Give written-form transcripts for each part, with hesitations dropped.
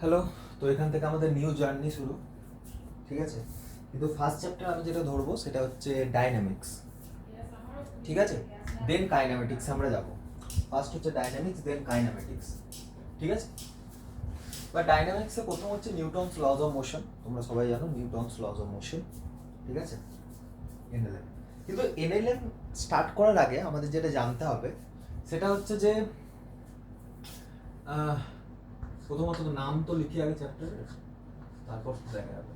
Hello. তো এখান থেকে আমাদের নিউ জার্নি শুরু, ঠিক আছে। কিন্তু ফার্স্ট চ্যাপ্টার আমি যেটা ধরবো সেটা হচ্ছে ডাইনামিক্স, ঠিক আছে। দেন কাইনেমেটিক্স আমরা যাব। ফার্স্ট হচ্ছে ডাইনামিক্স, দেন কাইনেমেটিক্স, ঠিক আছে। বা ডাইনামিক্সে প্রথম হচ্ছে নিউটনস লজ অফ মোশন, তোমরা সবাই জানো নিউটনস লজ অফ মোশন, ঠিক আছে। এনএলএম, কিন্তু এনএলএম স্টার্ট করার আগে আমাদের যেটা জানতে হবে সেটা হচ্ছে যে প্রথমত নাম তো লিখি আগে চ্যাপ্টারের, তারপর দেখা যাবে।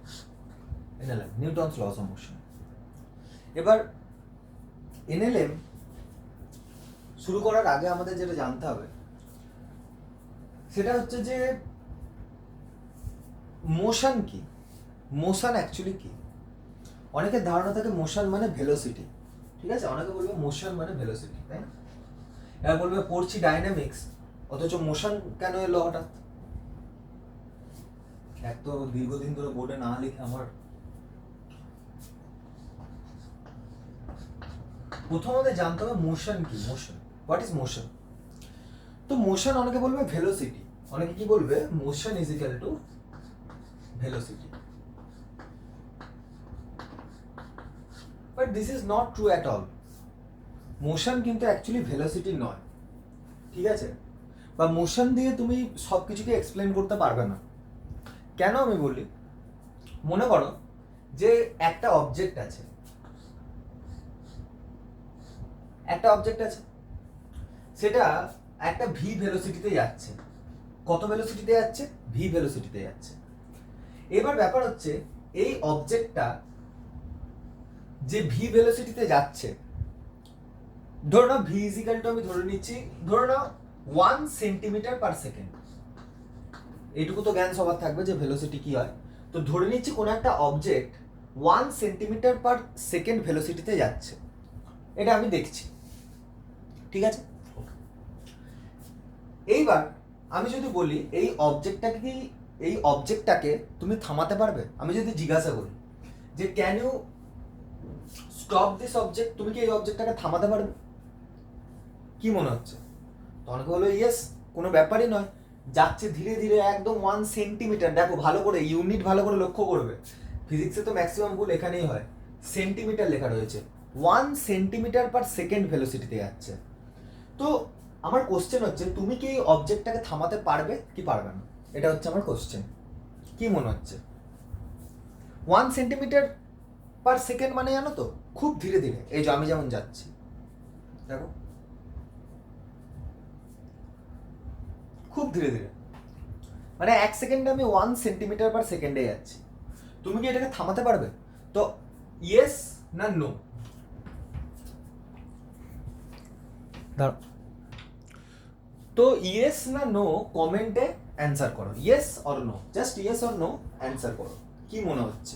NLM Newton's loss of motion. এবার এনএলএম শুরু করার আগে আমাদের যেটা জানতে হবে সেটা হচ্ছে যে মোশন কি, মোশন অ্যাকচুয়ালি কি। অনেকের ধারণা থাকে মোশন মানে ভেলোসিটি, ঠিক আছে। অনেকে বলবে মোশন মানে ভেলোসিটি, তাই না। এবার বলবে পড়ছি ডাইনামিক্স, অথচ মোশন কেন এলো হঠাৎ। এক তো দীর্ঘদিন ধরে বোর্ডে না লিখে আমার প্রথমত জানতে হবে মোশন কি। Motion, what is motion. তো মোশন অনেকে বলবে ভেলোসিটি, অনেকে কি বলবে motion is equal two velocity, but this is not true at all. Motion কিন্তু অ্যাকচুয়ালি ভেলোসিটি নয়, ঠিক আছে। বা মোশন দিয়ে তুমি সব কিছুকে এক্সপ্লেন করতে পারবে না। কেন আমি বলি, মনে করো যে একটা অবজেক্ট আছে, সেটা একটা ভি ভেলোসিটিতে যাচ্ছে। কত ভেলোসিটিতে যাচ্ছে? ভি ভেলোসিটিতে যাচ্ছে। এবার ব্যাপার হচ্ছে এই অবজেক্টটা যে ভি ভেলোসিটিতে যাচ্ছে, ধরো না ভি ইজিক্যাল টু, আমি ধরে নিচ্ছি, ধরো না 1 সেন্টিমিটার পার সেকেন্ড। এইটুকু তো জ্ঞান সবার থাকবে যে ভেলোসিটি কি হয়। তো ধরে নিচ্ছি কোনো একটা অবজেক্ট 1 সেন্টিমিটার পার সেকেন্ড ভেলোসিটিতে যাচ্ছে, এটা আমি দেখছি, ঠিক আছে। এইবার আমি যদি বলি এই অবজেক্টটাকে তুমি থামাতে পারবে। আমি যদি জিজ্ঞাসা করি যে can you stop this object, তুমি কি এই অবজেক্টটাকে থামাতে পারবে? কি মনে হচ্ছে? তো অনেকে বলবে ইয়েস, কোনো ব্যাপারই নয়, যাচ্ছে ধীরে ধীরে একদম 1 সেন্টিমিটার। দেখো ভালো করে ইউনিট ভালো করে লক্ষ্য করবে, ফিজিক্সে তো ম্যাক্সিমাম ভুল এখানেই হয়। সেন্টিমিটার লেখা রয়েছে, 1 সেন্টিমিটার পার সেকেন্ড ভেলোসিটিতে যাচ্ছে। তো আমার কোশ্চেন হচ্ছে তুমি কি এই অবজেক্টটাকে থামাতে পারবে কি পারবে না, এটা হচ্ছে আমার কোশ্চেন। কি মনে হচ্ছে? 1 সেন্টিমিটার পার সেকেন্ড মানে জানো তো খুব ধীরে ধীরে। এই যে আমি যেমন যাচ্ছি, দেখো খুব ধীরে ধীরে, মানে 1 সেকেন্ডে আমি 1 সেন্টিমিটার পার সেকেন্ডে যাচ্ছি। তুমি কি এটাকে থামাতে পারবে? তো ইয়েস না নো? তো ইয়েস না নো কমেন্টে অ্যান্সার করো, yes or no, just yes or no answer করো। কি মনে হচ্ছে?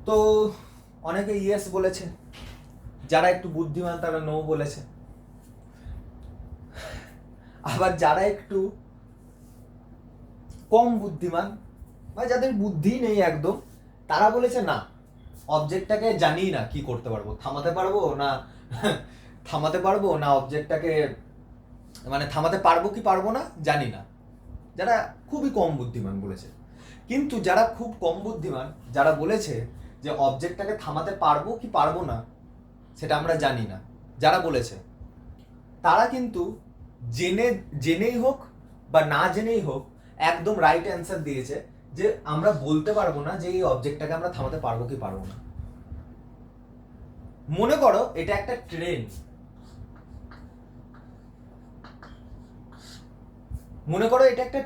তো অনেকে ইয়েস বলেছে, যারা একটু বুদ্ধিমান তারা নো বলেছে, আবার যারা একটু কম বুদ্ধিমান বা যাদের বুদ্ধি নেই একদম, তারা বলেছে না, অবজেক্টটাকে জানি না কি করতে পারবো, থামাতে পারবো না থামাতে পারবো না অবজেক্টটাকে, মানে থামাতে পারবো কি পারবো না জানি না। যারা খুবই কম বুদ্ধিমান বলেছে। কিন্তু যারা খুব কম বুদ্ধিমান, যারা বলেছে যে অবজেক্টটাকে থামাতে পারবো কি পারবো না সেটা আমরা জানি না, যারা বলেছে তারা কিন্তু জেনেই হোক বা না জেনেই হোক একদম রাইট অ্যান্সার দিয়েছে যে আমরা বলতে পারবো না যে এই অবজেক্টটাকে আমরা থামাতে পারবো কি পারবো না। মনে করো এটা একটা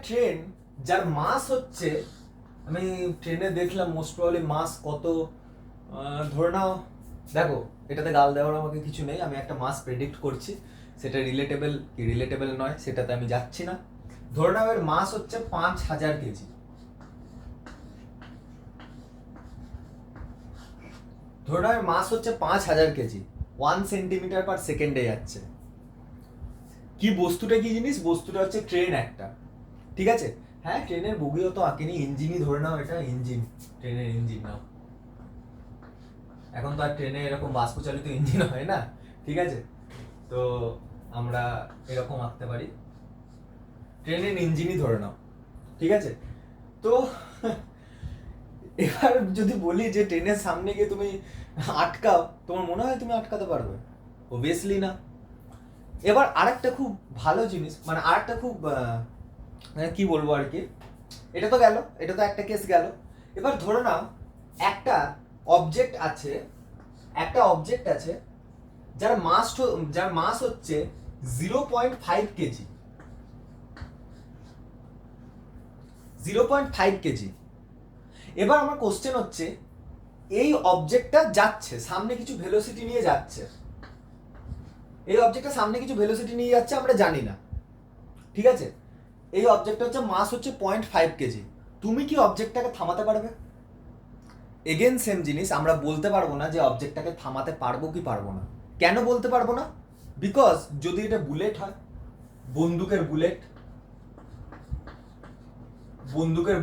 ট্রেন, যার মাস হচ্ছে, আমি ট্রেনে দেখলাম মোস্ট প্রবাবলি মাস কত, ধরে নাও, দেখো এটাতে গাল দেওয়ার আমাকে কিছু নেই, আমি একটা মাস প্রেডিক্ট করছি, সেটা রিলেটেবল কি রিলেটেবল নয় সেটাতে আমি যাচ্ছি না। ধরে নাও এর মাস হচ্ছে 5000 কেজি, ধরে নাও এর মাস হচ্ছে 5000 কেজি, 1 সেন্টিমিটার পার সেকেন্ডে যাচ্ছে। কি বস্তুটা কি জিনিস? বস্তুটা হচ্ছে ট্রেন একটা, ঠিক আছে। হ্যাঁ ট্রেনের বগিও তো আঁকেনি, ইঞ্জিনই ধরে নাও, এটা ইঞ্জিন, ট্রেনের ইঞ্জিন নাও। এখন তো আর ট্রেনে এরকম বাষ্পচালিত ইঞ্জিন হয় না, ঠিক আছে। তো আমরা এরকম আঁকতে পারি, ট্রেনের ইঞ্জিনই ধরে নাও, ঠিক আছে? তো এবার যদি বলি যে ট্রেনের সামনে গিয়ে তুমি আটকাও, তোমার মনে হয় তুমি আটকাতে পারবে? অবভিয়াসলি না। এবার আরেকটা খুব ভালো জিনিস, মানে আরেকটা খুব কি বলবো আর কি, এটা তো গেল, এটা তো একটা কেস গেল। এবার ধরে নাও একটা অবজেক্ট আছে, যার মাস হচ্ছে 0.5 কেজি, 0.5 কেজি। এবার আমার কোশ্চেন হচ্ছে, এই অবজেক্টটা যাচ্ছে সামনে কিছু ভেলোসিটি নিয়ে যাচ্ছে, আমরা জানি না, ঠিক আছে? এই অবজেক্টটা হচ্ছে মাস হচ্ছে 0.5 কেজি। তুমি কি অবজেক্টটাকে থামাতে পারবে? এগেন সেম জিনিস, আমরা বলতে পারবো না যে অবজেক্টটাকে থামাতে পারবো কি পারবো না। কেন বলতে পারবো না? বিকজ যদি এটা বুলেট হয়, বন্দুকের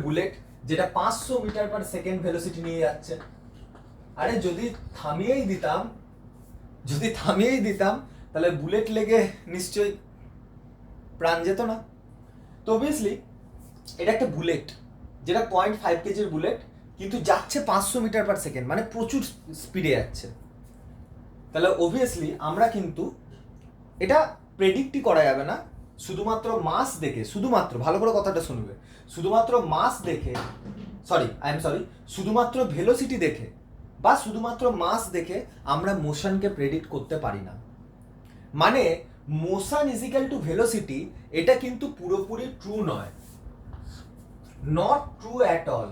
বুলেট যেটা 500 মিটার পার সেকেন্ড ভেলোসিটি নিয়ে যাচ্ছে, আরে যদি থামিয়েই দিতাম তাহলে বুলেট লেগে নিশ্চয়ই প্রাণ যেত না। তো অবভিয়াসলি এটা একটা বুলেট, যেটা 0.5 কেজির বুলেট, কিন্তু যাচ্ছে 500 মিটার পার সেকেন্ড, মানে প্রচুর স্পিডে যাচ্ছে। তাহলে অবভিয়াসলি আমরা কিন্তু এটা প্রেডিক্টই করা যাবে না শুধুমাত্র মাস দেখে, ভালো করে কথাটা শুনবে, শুধুমাত্র ভেলোসিটি দেখে বা শুধুমাত্র মাস দেখে আমরা মোশনকে প্রেডিক্ট করতে পারি না। মানে motion is equal two velocity, এটা কিন্তু পুরোপুরি ট্রু নয়, নট ট্রু অ্যাট অল।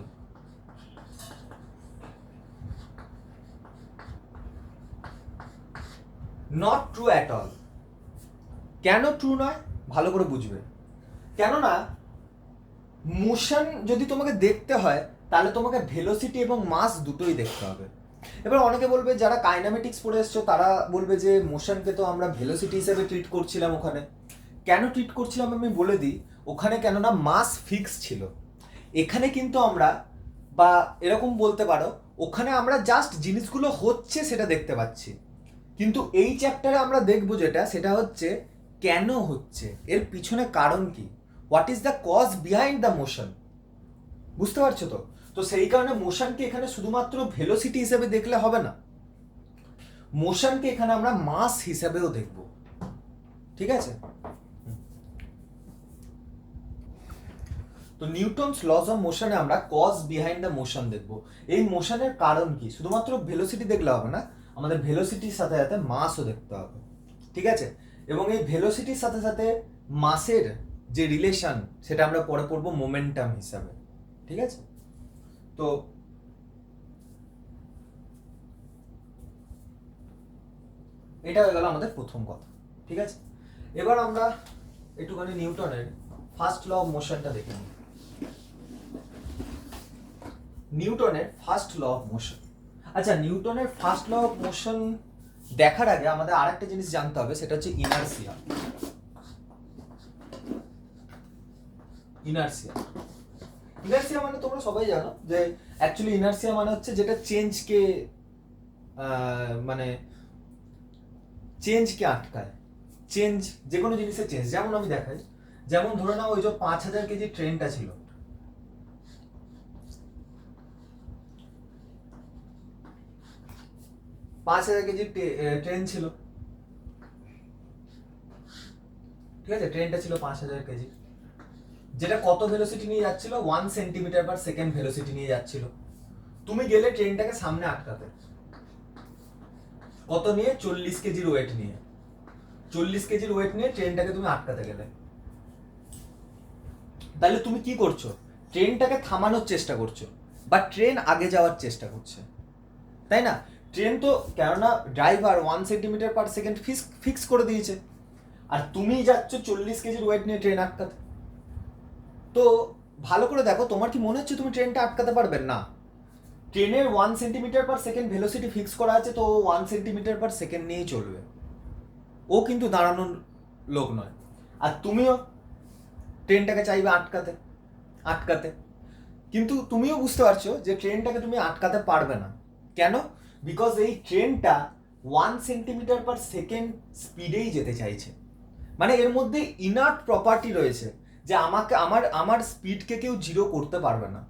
কেন ট্রু নয় ভালো করে বুঝবে। কেননা মোশন যদি তোমাকে দেখতে হয় তাহলে তোমাকে ভেলোসিটি এবং মাস দুটোই দেখতে হবে। এবার অনেকে বলবে, যারা কাইনামেটিক্স পড়ে এসছো তারা বলবে যে মোশনকে তো আমরা ভেলোসিটি হিসেবে ট্রিট করছিলাম ওখানে। কেন ট্রিট করছিলাম আমি বলে দিই। ওখানে কেননা মাস ফিক্স ছিল, এখানে কিন্তু আমরা, বা এরকম বলতে পারো, ওখানে আমরা জাস্ট জিনিসগুলো হচ্ছে সেটা দেখতে পাচ্ছি, কিন্তু এই চ্যাপ্টারে আমরা দেখবো সেটা হচ্ছে কেন হচ্ছে, এর পিছনে কারণ কি, what is the cause behind the motion. বুঝতে পারছো তো? তো সেই কারণে মোশনকে এখানে শুধুমাত্র ভেলোসিটি হিসেবে দেখলে হবে না, মোশনকে এখানে আমরা মাস হিসেবেও দেখব, ঠিক আছে? তো নিউটনস লজ অফ মোশনে আমরা কজ বিহাইন্ড দ্য মোশন দেখব। এই মোশনের কারণ কি, শুধুমাত্র ভেলোসিটি দেখলে হবে না, আমাদের ভেলোসিটির সাথে সাথে মাসও দেখতে হবে, ঠিক আছে? এবং এই ভেলোসিটির সাথে সাথে মাসের যে রিলেশন সেটা আমরা পরে পড়বো মোমেন্টাম হিসাবে, ঠিক আছে? তো এটা হয়ে গেল আমাদের প্রথম কথা, ঠিক আছে? এবার আমরা একটুখানি নিউটনের ফার্স্ট ল অফ মোশনটা দেখে নিই। নিউটনের ফার্স্ট ল অফ মোশন। আচ্ছা, নিউটনের ফার্স্ট ল অফ মোশন দেখার আগে আমাদের আরেকটা জিনিস জানতে হবে, সেটা হচ্ছে ইনার্সিয়া। ইনার্সিয়া মানে তোমরা সবাই জানো যে অ্যাকচুয়ালি ইনার্সিয়া মানে হচ্ছে যেটা চেঞ্জকে আটকায়, চেঞ্জ, যে কোনো জিনিসের চেঞ্জ। যেমন আমি দেখাই, যেমন ধরে নাও ওই যে 5000 কেজি ট্রেনটা ছিল, 5000 কেজি ট্রেন ছিল, ঠিক আছে? ট্রেনটা ছিল 5000 কেজি, যেটা কত ভেলোসিটি নিয়ে যাচ্ছিল, 1 সেন্টিমিটার পার সেকেন্ড ভেলোসিটি নিয়ে যাচ্ছিল। তুমি গেলে ট্রেনটাকে সামনে আটকাতে, কত নিয়ে? 40 কেজির ওয়েট নিয়ে, 40 কেজির ওয়েট নিয়ে ট্রেনটাকে তুমি আটকাতে গেলে। তাহলে তুমি কি করছো? ট্রেনটাকে থামানোর চেষ্টা করছো, বা ট্রেন আগে যাওয়ার চেষ্টা করছে, তাই না? ট্রেন তো, কেননা driver 1 centimetre per second fix করে দিয়েছে, আর তুমি যাচ্ছ 40 কেজির ওয়েট নিয়ে ট্রেন আটকাতে। তো ভালো করে দেখো, তোমার কি মনে হচ্ছে তুমি ট্রেনটা আটকাতে পারবে? না, ট্রেনের 1 centimetre per second velocity fix করা আছে, তো 1 সেন্টিমিটার পার সেকেন্ড নিয়েই চলবে, ও কিন্তু দাঁড়ানোর লোক নয়। আর তুমিও ট্রেনটাকে চাইবে আটকাতে, কিন্তু তুমিও বুঝতে পারছো যে ট্রেনটাকে তুমি আটকাতে পারবে না। কেন? বিকজ এই ট্রেনটা 1 সেন্টিমিটার পার সেকেন্ড স্পিডেই যেতে চাইছে, মানে এর মধ্যে ইনার্ট প্রপার্টি রয়েছে, যে আমাকে আমার স্পিডকে কেউ জিরো করতে পারবে না।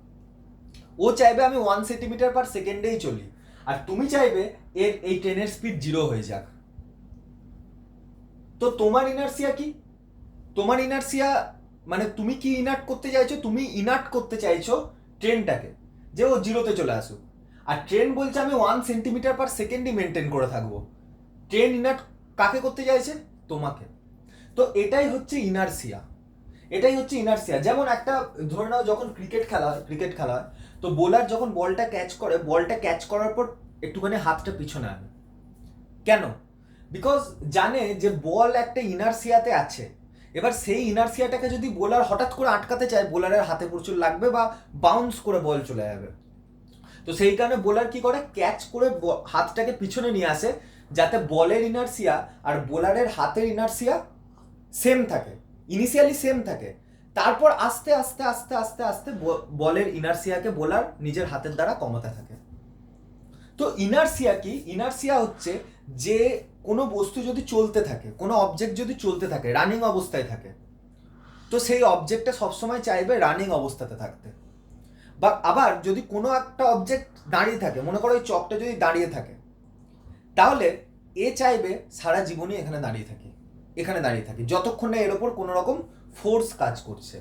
ও চাইবে আমি 1 সেন্টিমিটার পার সেকেন্ডেই চলি, আর তুমি চাইবে এই ট্রেনের স্পিড জিরো হয়ে যাক। তো তোমার ইনার্সিয়া কি? তোমার ইনার্সিয়া মানে তুমি কি ইনার্ট করতে চাইছো? তুমি ইনার্ট করতে চাইছো ট্রেনটাকে, যে ও জিরোতে চলে আসুক। আর ট্রেন বলছে আমি 1 সেন্টিমিটার পার সেকেন্ডই মেনটেন করে থাকবো। ট্রেন ইনার্ট কাকে করতে চাইছে? তোমাকে। তো এটাই হচ্ছে ইনার্সিয়া, এটাই হচ্ছে ইনার্সিয়া। যেমন একটা ধরে নাও, যখন ক্রিকেট খেলা হয়, তো বোলার যখন বলটা ক্যাচ করার পর একটুখানি হাতটা পিছনে আনে। কেন? বিকজ জানে যে বল একটা ইনার্সিয়াতে আছে। এবার সেই ইনার্সিয়াটাকে যদি বোলার হঠাৎ করে আটকাতে চায়, বোলারের হাতে প্রচুর লাগবে বা বাউন্স করে বল চলে যাবে। তো সেই কারণে বোলার কি করে, ক্যাচ করে হাতটাকে পিছনে নিয়ে আসে, যাতে বলের ইনার্সিয়া আর বোলারের হাতের ইনার্সিয়া সেম থাকে, ইনিশিয়ালি সেম থাকে। তারপর আস্তে আস্তে আস্তে আস্তে আস্তে বলের ইনার্সিয়াকে বোলার নিজের হাতের দ্বারা কমাতে থাকে। তো ইনার্সিয়া কি? ইনার্সিয়া হচ্ছে যে কোনো বস্তু যদি চলতে থাকে, কোনো অবজেক্ট যদি চলতে থাকে, রানিং অবস্থায় থাকে, তো সেই অবজেক্টটা সবসময় চাইবে রানিং অবস্থাতে থাকতে। বা আবার যদি কোনো একটা অবজেক্ট দাঁড়িয়ে থাকে, মনে করো এই চকটা যদি দাঁড়িয়ে থাকে, তাহলে এ চাইবে সারা জীবনই এখানে দাঁড়িয়ে থাকি যতক্ষণ না এর ওপর কোনো রকম ফোর্স কাজ করছে।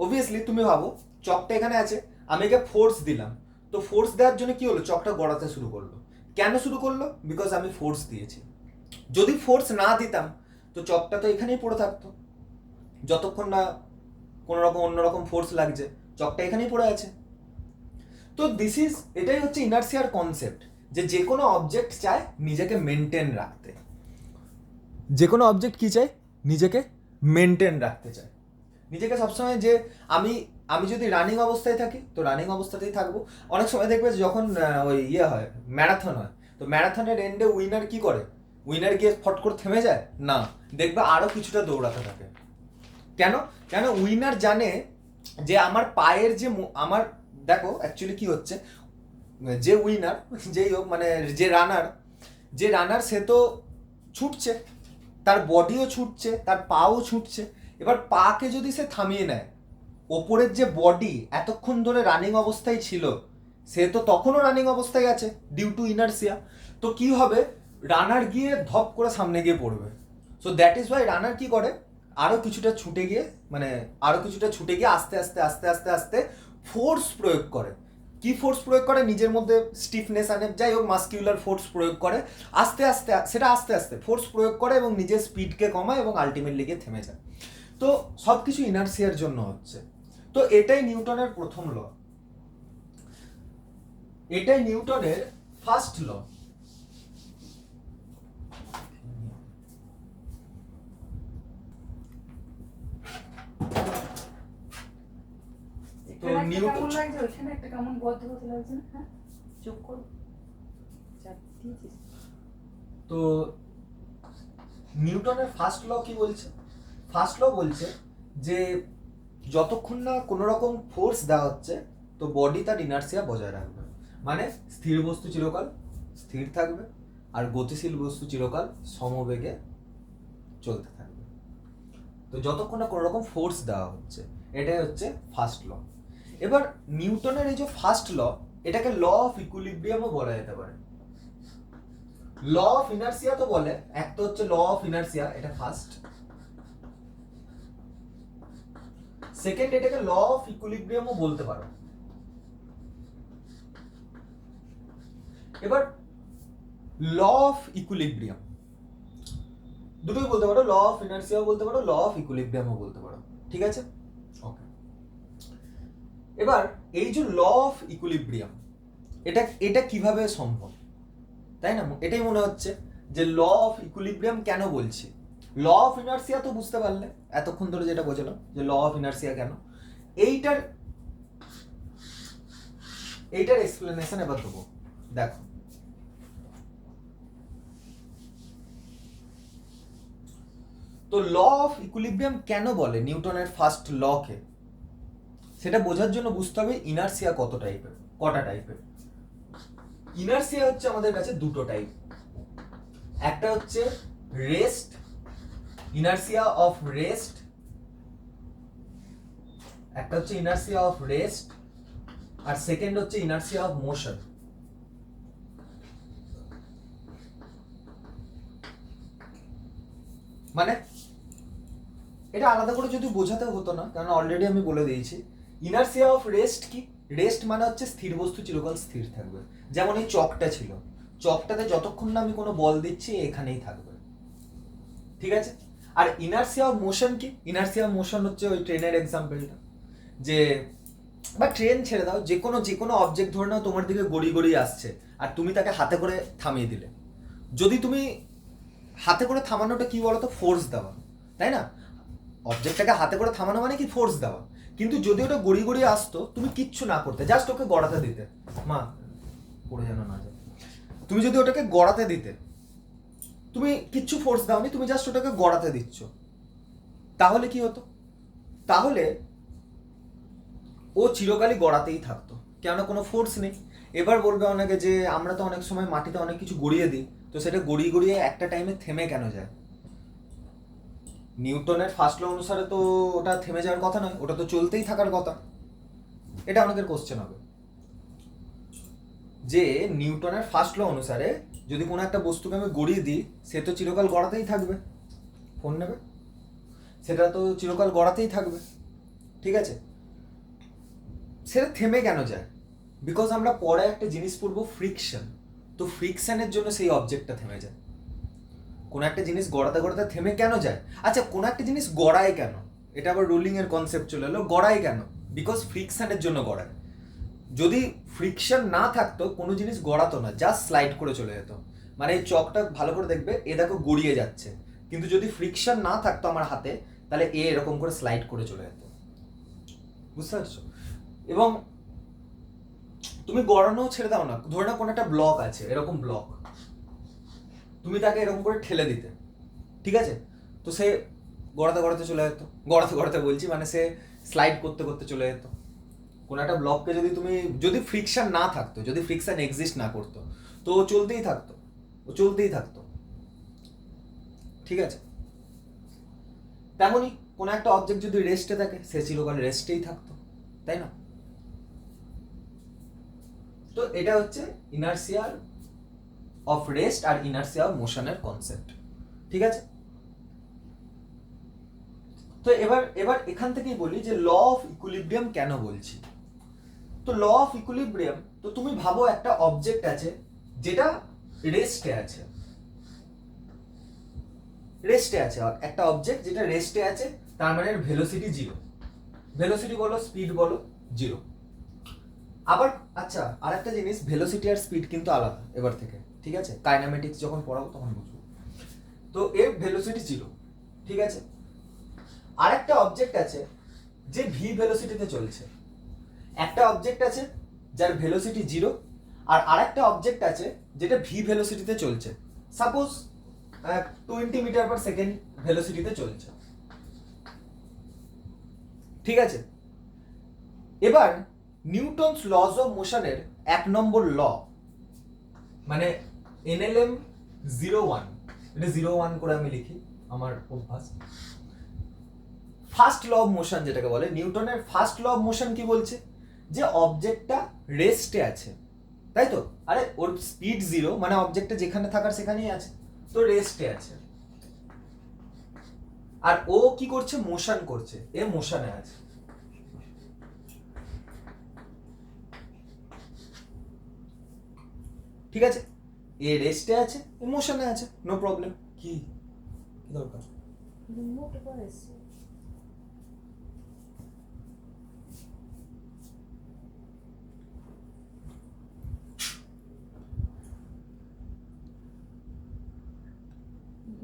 অবভিয়াসলি তুমি ভাবো চকটা এখানে আছে, আমি একে ফোর্স দিলাম, তো ফোর্স দেওয়ার জন্য কি হলো, চকটা গড়াতে শুরু করলো। কেন শুরু করলো? বিকজ আমি ফোর্স দিয়েছি। যদি ফোর্স না দিতাম তো চকটা তো এখানেই পড়ে থাকতো, যতক্ষণ না কোনো রকম অন্যরকম ফোর্স লাগছে, চকটা এখানেই পড়ে আছে। তো এটাই হচ্ছে ইনার্সিয়ার কনসেপ্ট, যে কোনো অবজেক্ট চায় নিজেকে মেনটেন রাখতে। যে কোনো অবজেক্ট কি চায়? নিজেকে মেনটেন রাখতে চায়। নিজেকে সবসময় যে আমি যদি রানিং অবস্থায় থাকি তো রানিং অবস্থাতেই থাকবো। অনেক সময় দেখবে যখন ওই হয়, ম্যারাথন হয়, তো ম্যারাথনের এন্ডে উইনার কি করে? উইনার গিয়ে ফট করে থেমে যায় না, দেখবে আরো কিছুটা দৌড়াতে থাকে। কেন? কেন উইনার জানে যে আমার পায়ের যে আমার দেখো অ্যাকচুয়ালি কি হচ্ছে, যে উইনার যেই হোক, মানে যে রানার সে তো ছুটছে, তার বডিও ছুটছে, তার পাও ছুটছে। এবার পাকে যদি সে থামিয়ে নেয়, ওপরের যে বডি এতক্ষণ ধরে রানিং অবস্থায় ছিল, সে তো তখনও রানিং অবস্থায় আছে ডিউ টু ইনার্সিয়া। তো কি হবে, রানার গিয়ে ধপ করে সামনে গিয়ে পড়বে। সো দ্যাট ইজ ওয়াই রানার কি করে, আরো কিছুটা ছুটে গিয়ে আস্তে আস্তে আস্তে আস্তে আস্তে ফোর্স প্রয়োগ করে। কি ফোর্স প্রয়োগ করে? নিজের মধ্যে স্টিফনেস আনে, যাই হোক মাস্কিউলার ফোর্স প্রয়োগ করে, আস্তে আস্তে ফোর্স প্রয়োগ করে এবং নিজের স্পিডকে কমায় এবং আলটিমেটলি গিয়ে থেমে যায়। তো সব কিছু ইনার্সিয়ার জন্য হচ্ছে। তো এটাই নিউটনের প্রথম ল, এটাই নিউটনের ফার্স্ট ল। তো নিউটন একটা কেমন বদ্ধ লাগছে না, হ্যাঁ চুপ কর। তো নিউটনের ফার্স্ট ল কি বলছে? ফার্স্ট ল বলছে যে যতক্ষণ না কোনো রকম ফোর্স দেওয়া হচ্ছে, তো বডি তার ইনার্সিয়া বজায় রাখবে। মানে স্থির বস্তু চিরকাল স্থির থাকবে, আর গতিশীল বস্তু চিরকাল সমবেগে চলতে থাকবে। তো যতক্ষণ না কোনো রকম ফোর্স দেওয়া হচ্ছে, এটাই হচ্ছে ফার্স্ট ল। এবার নিউটনের এই যে ফার্স্ট ল, এটাকে ল অফ ইকুইলিব্রিয়ামও বলা যেতে পারে। ল অফ ইনার্সিয়া তো বলে, এক তো হচ্ছে ল অফ ইনার্সিয়া, এটা ফার্স্ট। সেকেন্ড, এটাকে ল অফ ইকুইলিব্রিয়ামও বলতে পারো। এবার ল অফ ইকুইলিব্রিয়াম দুটোই বলতে পারো, ল অফ ইনার্সিয়াও বলতে পারো, ল অফ ইকুইলিব্রিয়ামও বলতে পারো, ঠিক আছে? ওকে। এবার এই যে ল অফ ইকুইলিব্রিয়াম, এটা কিভাবে সম্ভব, তাই না? এটাই মনে হচ্ছে যে ল অফ ইকুইলিব্রিয়াম কেন বলছি। ল অফ ইনার্সিয়া তো বুঝতে পারলে এতক্ষণ ধরে, যেটা বোঝালাম যে ল অফ ইনার্সিয়া কেন, এইটার এক্সপ্লেনেশন এবার দেবো। দেখো, তো ল অফ ইকুইলিব্রিয়াম কেন বলে নিউটনের ফার্স্ট লকে, সেটা বোঝার জন্য বুঝতে হবে ইনার্সিয়া কটা টাইপের। ইনার্সিয়া হচ্ছে আমাদের কাছে দুটো টাইপ। একটা হচ্ছে রেস্ট, ইনার্সিয়া অফ রেস্ট, একটা হচ্ছে ইনার্সিয়া অফ রেস্ট আর সেকেন্ড হচ্ছে ইনার্সিয়া অফ মোশন। মানে এটা আলাদা করে যদি বোঝাতে হতো না, কারণ অলরেডি আমি বলে দিয়েছি। ইনার্সিয়া অফ রেস্ট কি? রেস্ট মানে হচ্ছে স্থির বস্তু চিরকাল স্থির থাকবে। যেমন এই চকটা ছিল, চকটাতে যতক্ষণ না আমি কোনো বল দিচ্ছি এখানেই থাকবে, ঠিক আছে? আর ইনার্সিয়া অফ মোশন কি? ইনার্সিয়া অফ মোশন হচ্ছে ওই ট্রেনের এক্সাম্পলটা, যে বা ট্রেন ছেড়ে দাও, যে কোনো অবজেক্ট ধরে নাও তোমার দিকে গড়িয়ে গড়িয়ে আসছে আর তুমি তাকে হাতে করে থামিয়ে দিলে। যদি তুমি হাতে করে থামানোটা কি বলতো? ফোর্স দেওয়া, তাই না? অবজেক্টটাকে হাতে করে থামানো মানে কি? ফোর্স দেওয়া। কিন্তু যদি ওটা গড়িয়ে গড়িয়ে আসতো, তুমি কিচ্ছু না করতে, জাস্ট ওকে গড়াতে দিতে, মা পড়ে যেন না যায়, তুমি যদি ওটাকে গড়াতে দিতে, তুমি কিচ্ছু ফোর্স দাওনি, তুমি জাস্ট ওটাকে গড়াতে দিচ্ছ, তাহলে কি হতো? তাহলে ও চিরকালই গড়াতেই থাকতো, কেন? কোনো ফোর্স নেই। এবার বলবে অনেকে যে আমরা তো অনেক সময় মাটিতে অনেক কিছু গড়িয়ে দিই, তো সেটা গড়িয়ে গড়িয়ে একটা টাইমে থেমে কেন যায়? নিউটনের ফার্স্ট ল অনুসারে তো ওটা থেমে যাওয়ার কথা নয়, ওটা তো চলতেই থাকার কথা। এটা অনেকের কোশ্চেন হবে যে নিউটনের ফার্স্ট ল অনুসারে যদি কোনো একটা বস্তুকে আমি গড়িয়ে দিই, সে তো চিরকাল গড়াতেই থাকবে। ফোন নেবে, সেটা তো চিরকাল গড়াতেই থাকবে, ঠিক আছে? সেটা থেমে কেন যায়? বিকজ আমরা পরে একটা জিনিস পড়বো, ফ্রিকশন। তো ফ্রিকশনের জন্য সেই অবজেক্টটা থেমে যায়। কোনো একটা জিনিস গড়াতে গড়াতে থেমে কেন যায়? আচ্ছা, কোনো একটা জিনিস গড়ায় কেন? এটা আবার রোলিং এর কনসেপ্ট চলে এলো। গড়ায় কেন? বিকজ ফ্রিকশনের জন্য গড়ায়। যদি ফ্রিকশন না থাকতো কোনো জিনিস গড়াতো না, জাস্ট স্লাইড করে চলে যেত। মানে এই চকটা ভালো করে দেখবে, এ দেখো গড়িয়ে যাচ্ছে, কিন্তু যদি ফ্রিকশন না থাকতো আমার হাতে, তাহলে এ এরকম করে স্লাইড করে চলে যেত। বুঝতে পারছো? এবং তুমি গড়ানো ছেড়ে দাও না, ধরে নাও কোনো একটা ব্লক আছে, এরকম ব্লক, তুমি তাকে এরকম করে ঠেলে দিতে, ঠিক আছে? তো সে গড়াতে গড়াতে চলে যেত, গড়াতে গড়াতে বলছি মানে সে স্লাইড করতে করতে চলে যেত। কোনো একটা ব্লককে যদি ফ্রিকশন না থাকতো, যদি ফ্রিকশন এক্সিস্ট না করতো, তো ও চলতেই থাকতো, ঠিক আছে? তেমনই কোনো একটা অবজেক্ট যদি রেস্টে থাকে, সে চিরকাল রেস্টেই থাকতো, তাই না? তো এটা হচ্ছে ইনার্সিয়ার অফ রেস্ট আর ইনার্সিয়া অফ মোশনের কনসেপ্ট, ঠিক আছে? তো এবার এখান থেকেই বলি যে ল অফ ইকুইলিব্রিয়াম কেন বলছি। তো ল অফ ইকুইলিব্রিয়াম, তো তুমি ভাবো একটা অবজেক্ট আছে যেটা রেস্টে আছে, একটা অবজেক্ট যেটা রেস্টে আছে, তার মানে ভেলোসিটি জিরো। ভেলোসিটি বলো, স্পিড বলো, জিরো। আবার আচ্ছা, আরেকটা জিনিস, ভেলোসিটি আর স্পিড কিন্তু আলাদা এবার থেকে, ঠিক আছে? কাইনেমেটিক্স যখন পড়াবো তখন বুঝবো। তো এর ভেলোসিটি জিরো, ঠিক আছে? আরেকটা অবজেক্ট আছে যে ভি ভেলোসিটিতে চলছে। একটা অবজেক্ট আছে যার ভেলোসিটি জিরো, আর আরেকটা অবজেক্ট আছে যেটা ভি ভেলোসিটিতে চলছে। সাপোজ 20 মিটার পার সেকেন্ড ভেলোসিটিতে চলছে, ঠিক আছে? এবার নিউটনস লজ অফ মোশনের 1 নম্বর ল, মানে NLM 01, এটা 01 করে আমি লিখি, আমার অভ্যাস। ফার্স্ট ল অফ মোশন যেটাকে বলে, নিউটনের ফার্স্ট ল অফ মোশন কি বলছে? যে অবজেক্টটা রেস্টে আছে, তাই তো? আরে ওর স্পিড জিরো, মানে অবজেক্টটা যেখানে থাকার সেখানেই আছে, তো রেস্টে আছে। আর ও কি করছে? মোশন করছে, এ মোশনে আছে, ঠিক আছে? এ রেস্টে আছে, এ মোশনে আছে, নো প্রবলেম। কি দরকার? রিমোট করে এসছে।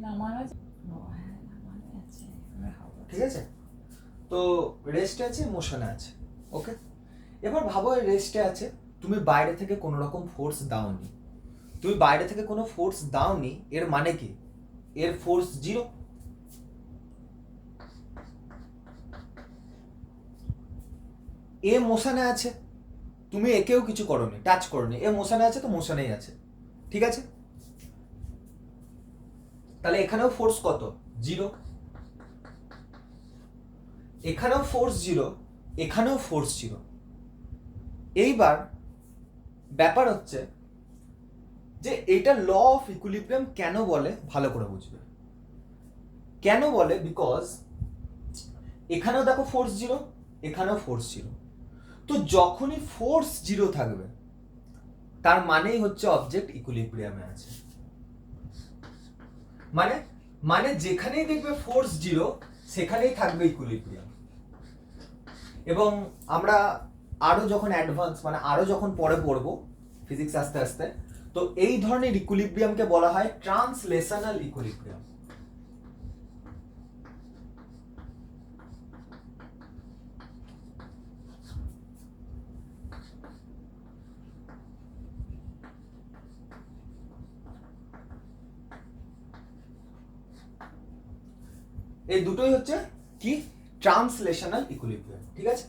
নামানো আছে? ও হ্যাঁ, নামানো আছে, আমরা হাওয়া। ঠিক আছে? তো রেস্টে আছে, মোশনে আছে, ওকে? এবার ভাবো রেস্টে আছে, তুমি বাইরে থেকে কোনো রকম ফোর্স দাওনি, এর মানে কি? এর ফোর্স জিরো। এ মোশনে আছে, তুমি একেও কিছু করোনি, টাচ করোনি, এ মোশনে আছে, তো মোশনেই আছে, ঠিক আছে? তাহলে এখানেও ফোর্স কত? জিরো। এখানেও ফোর্স জিরো, এখানেও ফোর্স ছিল। এইবার ব্যাপার হচ্ছে যে এটা ল অফ ইকুইলিব্রিয়াম কেন বলে, ভালো করে বুঝবে কেন বলে। বিকজ এখানেও দেখো ফোর্স জিরো, এখানেও ফোর্স জিরো। তো যখনই ফোর্স জিরো থাকবে তার মানেই হচ্ছে অবজেক্ট ইকুইলিব্রিয়ামে আছে। মানে মানে যেখানেই দেখবে ফোর্স জিরো সেখানেই থাকবে ইকুইলিব্রিয়াম। এবং আমরা আরো যখন অ্যাডভান্স মানে আরো যখন পরে পড়বো ফিজিক্স আস্তে আস্তে, তো এই ধরনের ইকুইলিব্রিয়ামকে বলা হয় ট্রান্সলেশনাল ইকুইলিব্রিয়াম। এই দুটোই হচ্ছে কি ট্রান্সলেশনাল ইকুইলিব্রিয়াম, ঠিক আছে।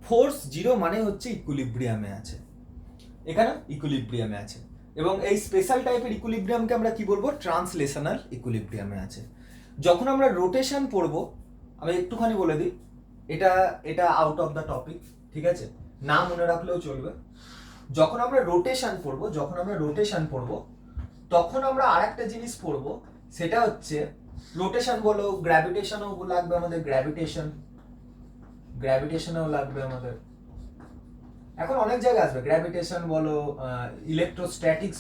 ফোর্স জিরো মানে হচ্ছে ইকুইলিব্রিয়ামে আছে, এখানে ইকুইলিব্রিয়ামে আছে। এবং এই স্পেশাল টাইপের ইকুইলিব্রিয়ামকে আমরা কি বলবো, ট্রান্সলেশনাল ইকুইলিব্রিয়ামে আছে। যখন আমরা রোটেশন পড়বো, আমি একটুখানি বলে দিই, এটা এটা আউট অফ দ্য টপিক, ঠিক আছে, না মনে রাখলেও চলবে। যখন আমরা রোটেশন পড়বো তখন আমরা আরেকটা জিনিস পড়বো, সেটা হচ্ছে রোটেশন বলো, গ্র্যাভিটেশনও লাগবে আমাদের, গ্র্যাভিটেশনও লাগবে আমাদের। এখন অনেক জায়গায় আসবে, গ্র্যাভিটেশন বলো, ইলেকট্রোস্ট্যাটিক্স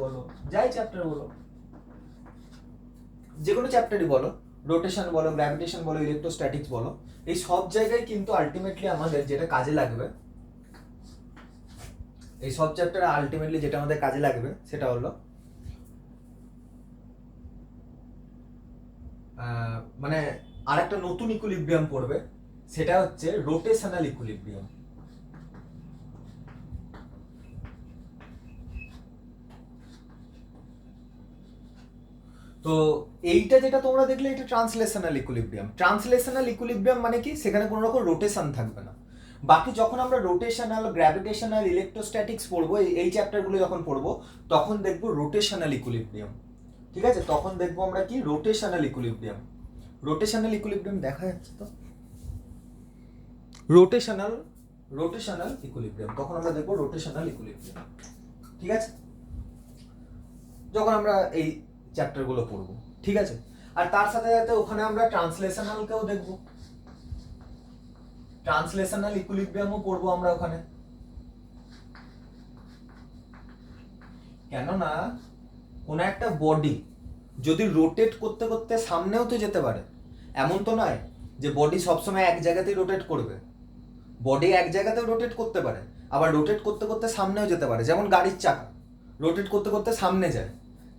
বলো, যাই চ্যাপ্টার বলো, যে কোনো চ্যাপ্টারই বলো, রোটেশন বলো, গ্র্যাভিটেশন বলো, ইলেকট্রোস্ট্যাটিক্স বলো, এই সব জায়গায় কিন্তু আলটিমেটলি আমাদের যেটা কাজে লাগবে, এই সব চ্যাপ্টারে আলটিমেটলি যেটা আমাদের কাজে লাগবে সেটা হলো মানে আরেকটা নতুন ইকুইলিব্রিয়াম পড়বে, সেটা হচ্ছে রোটেশনাল ইকুইলিব্রিয়াম। তো এইটা যেটা তোমরা দেখলে এটা ট্রান্সলেশনাল ইকুইলিব্রিয়াম মানে কি, সেখানে কোনো রকম রোটেশন থাকবে না। বাকি যখন আমরা রোটেশনাল, গ্র্যাভিটেশনাল, ইলেকট্রোস্ট্যাটিক্স পড়বো, এই চ্যাপ্টারগুলো যখন পড়বো তখন দেখবো রোটেশনাল ইকুইলিব্রিয়াম, ঠিক আছে। তখন দেখবো আমরা কি রোটেশনাল ইকুইলিব্রিয়াম দেখা যাচ্ছে তো, রোটেশনাল ইকুইলিব্রিয়াম, তখন আমরা দেখবো রোটেশনাল ইকুইলিব্রিয়াম, ঠিক আছে, যখন আমরা এই চ্যাপ্টারগুলো পড়বো, ঠিক আছে। আর তার সাথে সাথে ওখানে আমরা ট্রান্সলেশনালকেও দেখবো, ট্রান্সলেশনাল ইকুইলিব্রিয়ামও পড়বো আমরা ওখানে। কেননা কোনো একটা বডি যদি রোটেট করতে করতে সামনেও তো যেতে পারে, এমন তো নয় যে বডি সবসময় এক জায়গাতেই রোটেট করবে। বডি এক জায়গাতেও রোটেট করতে পারে, আবার রোটেট করতে করতে সামনেও যেতে পারে। যেমন গাড়ির চাকা রোটেট করতে করতে সামনে যায়,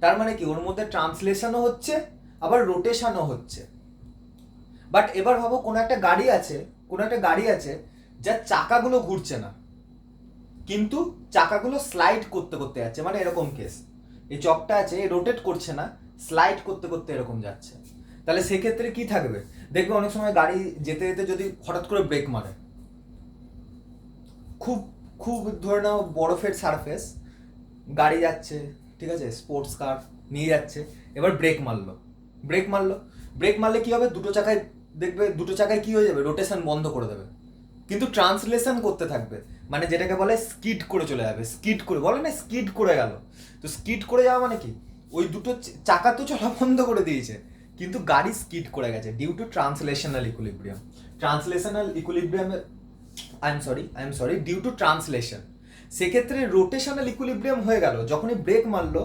তার মানে কি ওর মধ্যে ট্রান্সলেশনও হচ্ছে আবার রোটেশনও হচ্ছে। বাট এবার ভাবো কোনো একটা গাড়ি আছে যার চাকাগুলো ঘুরছে না, কিন্তু চাকাগুলো স্লাইড করতে করতে যাচ্ছে, মানে এরকম কেস, এই চকটা আছে রোটেট করছে না, স্লাইড করতে করতে এরকম যাচ্ছে। তাহলে সেক্ষেত্রে কি থাকবে, দেখবে অনেক সময় গাড়ি যেতে যেতে যদি হঠাৎ করে ব্রেক মারে, খুব খুব ধরে নাও বরফের সারফেস, গাড়ি যাচ্ছে, ঠিক আছে, স্পোর্টস কার নিয়ে যাচ্ছে, এবার ব্রেক মারলে কি হবে, দুটো চাকায় কি হয়ে যাবে, রোটেশন বন্ধ করে দেবে, কিন্তু ট্রান্সলেশন করতে থাকবে, মানে যেটাকে বলে স্কিড করে চলে যাবে, স্কিড করে গেল। তো স্কিড করে যাওয়া মানে কি, ওই দুটো চাকা তো চলা বন্ধ করে দিয়েছে, কিন্তু গাড়ি স্কিড করে গেছে ডিউ টু ট্রান্সলেশনাল ইকুইলিব্রিয়ামের I am sorry due to translation. সেক্ষেত্রে রোটেশনাল ইকুইলিব্রিয়াম হয়ে গেল, যখনই ব্রেক মারলো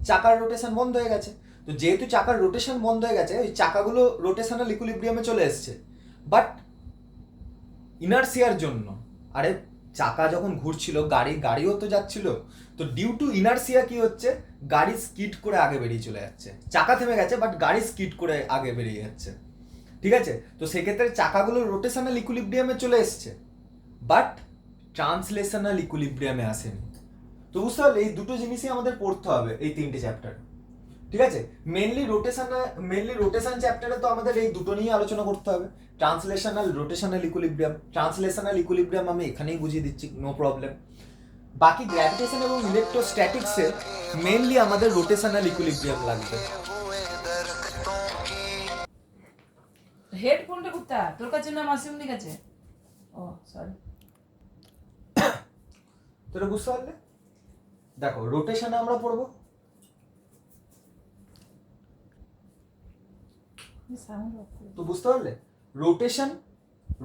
চাকার রোটেশন বন্ধ হয়ে গেছে। তো যেহেতু চাকার রোটেশন বন্ধ হয়ে গেছে, ওই চাকাগুলো রোটেশনাল ইকুইলিব্রিয়ামে চলে এসছে, বাট ইনার্সিয়ার জন্য, আরে চাকা যখন ঘুরছিল গাড়িও তো যাচ্ছিল, তো ডিউ টু ইনার্সিয়া কি হচ্ছে, গাড়ি স্কিড করে আগে বেরিয়ে চলে যাচ্ছে, চাকা থেমে গেছে বাট গাড়ি স্কিড করে আগে বেরিয়ে যাচ্ছে, ঠিক আছে। তো সেক্ষেত্রে চাকাগুলো রোটেশনাল ইকুইলিব্রিয়ামে চলে এসছে, বাট ট্রান্সলেশনাল ইকুইলিব্রিয়ামে আসেনি। তো বুঝতে পারলে এই দুটো জিনিসই আমাদের পড়তে হবে এই তিনটে চ্যাপ্টার, ঠিক আছে। মেনলি রোটেশন চ্যাপ্টারে তো আমাদের এই দুটো নিয়ে আলোচনা করতে হবে, রোটেশনাল ইকুইলিব্রিয়াম আমি এখানেই বুঝিয়ে দিচ্ছি, নো প্রবলেম। বাকি গ্র্যাভিটেশন এবং ইলেকট্রোস্ট্যাটিক্সে মেইনলি আমাদের রোটেশনাল ইকুইলিব্রিয়াম লাগবে। হেডফোনটা কোথায়? তোর কাছে না মাসিমনির কাছে? ও সরি। তোরা বুঝতে পারলে? দেখো রোটেশনে আমরা পড়বো, সাউন্ড অফ করে। তো বুঝতে পারলে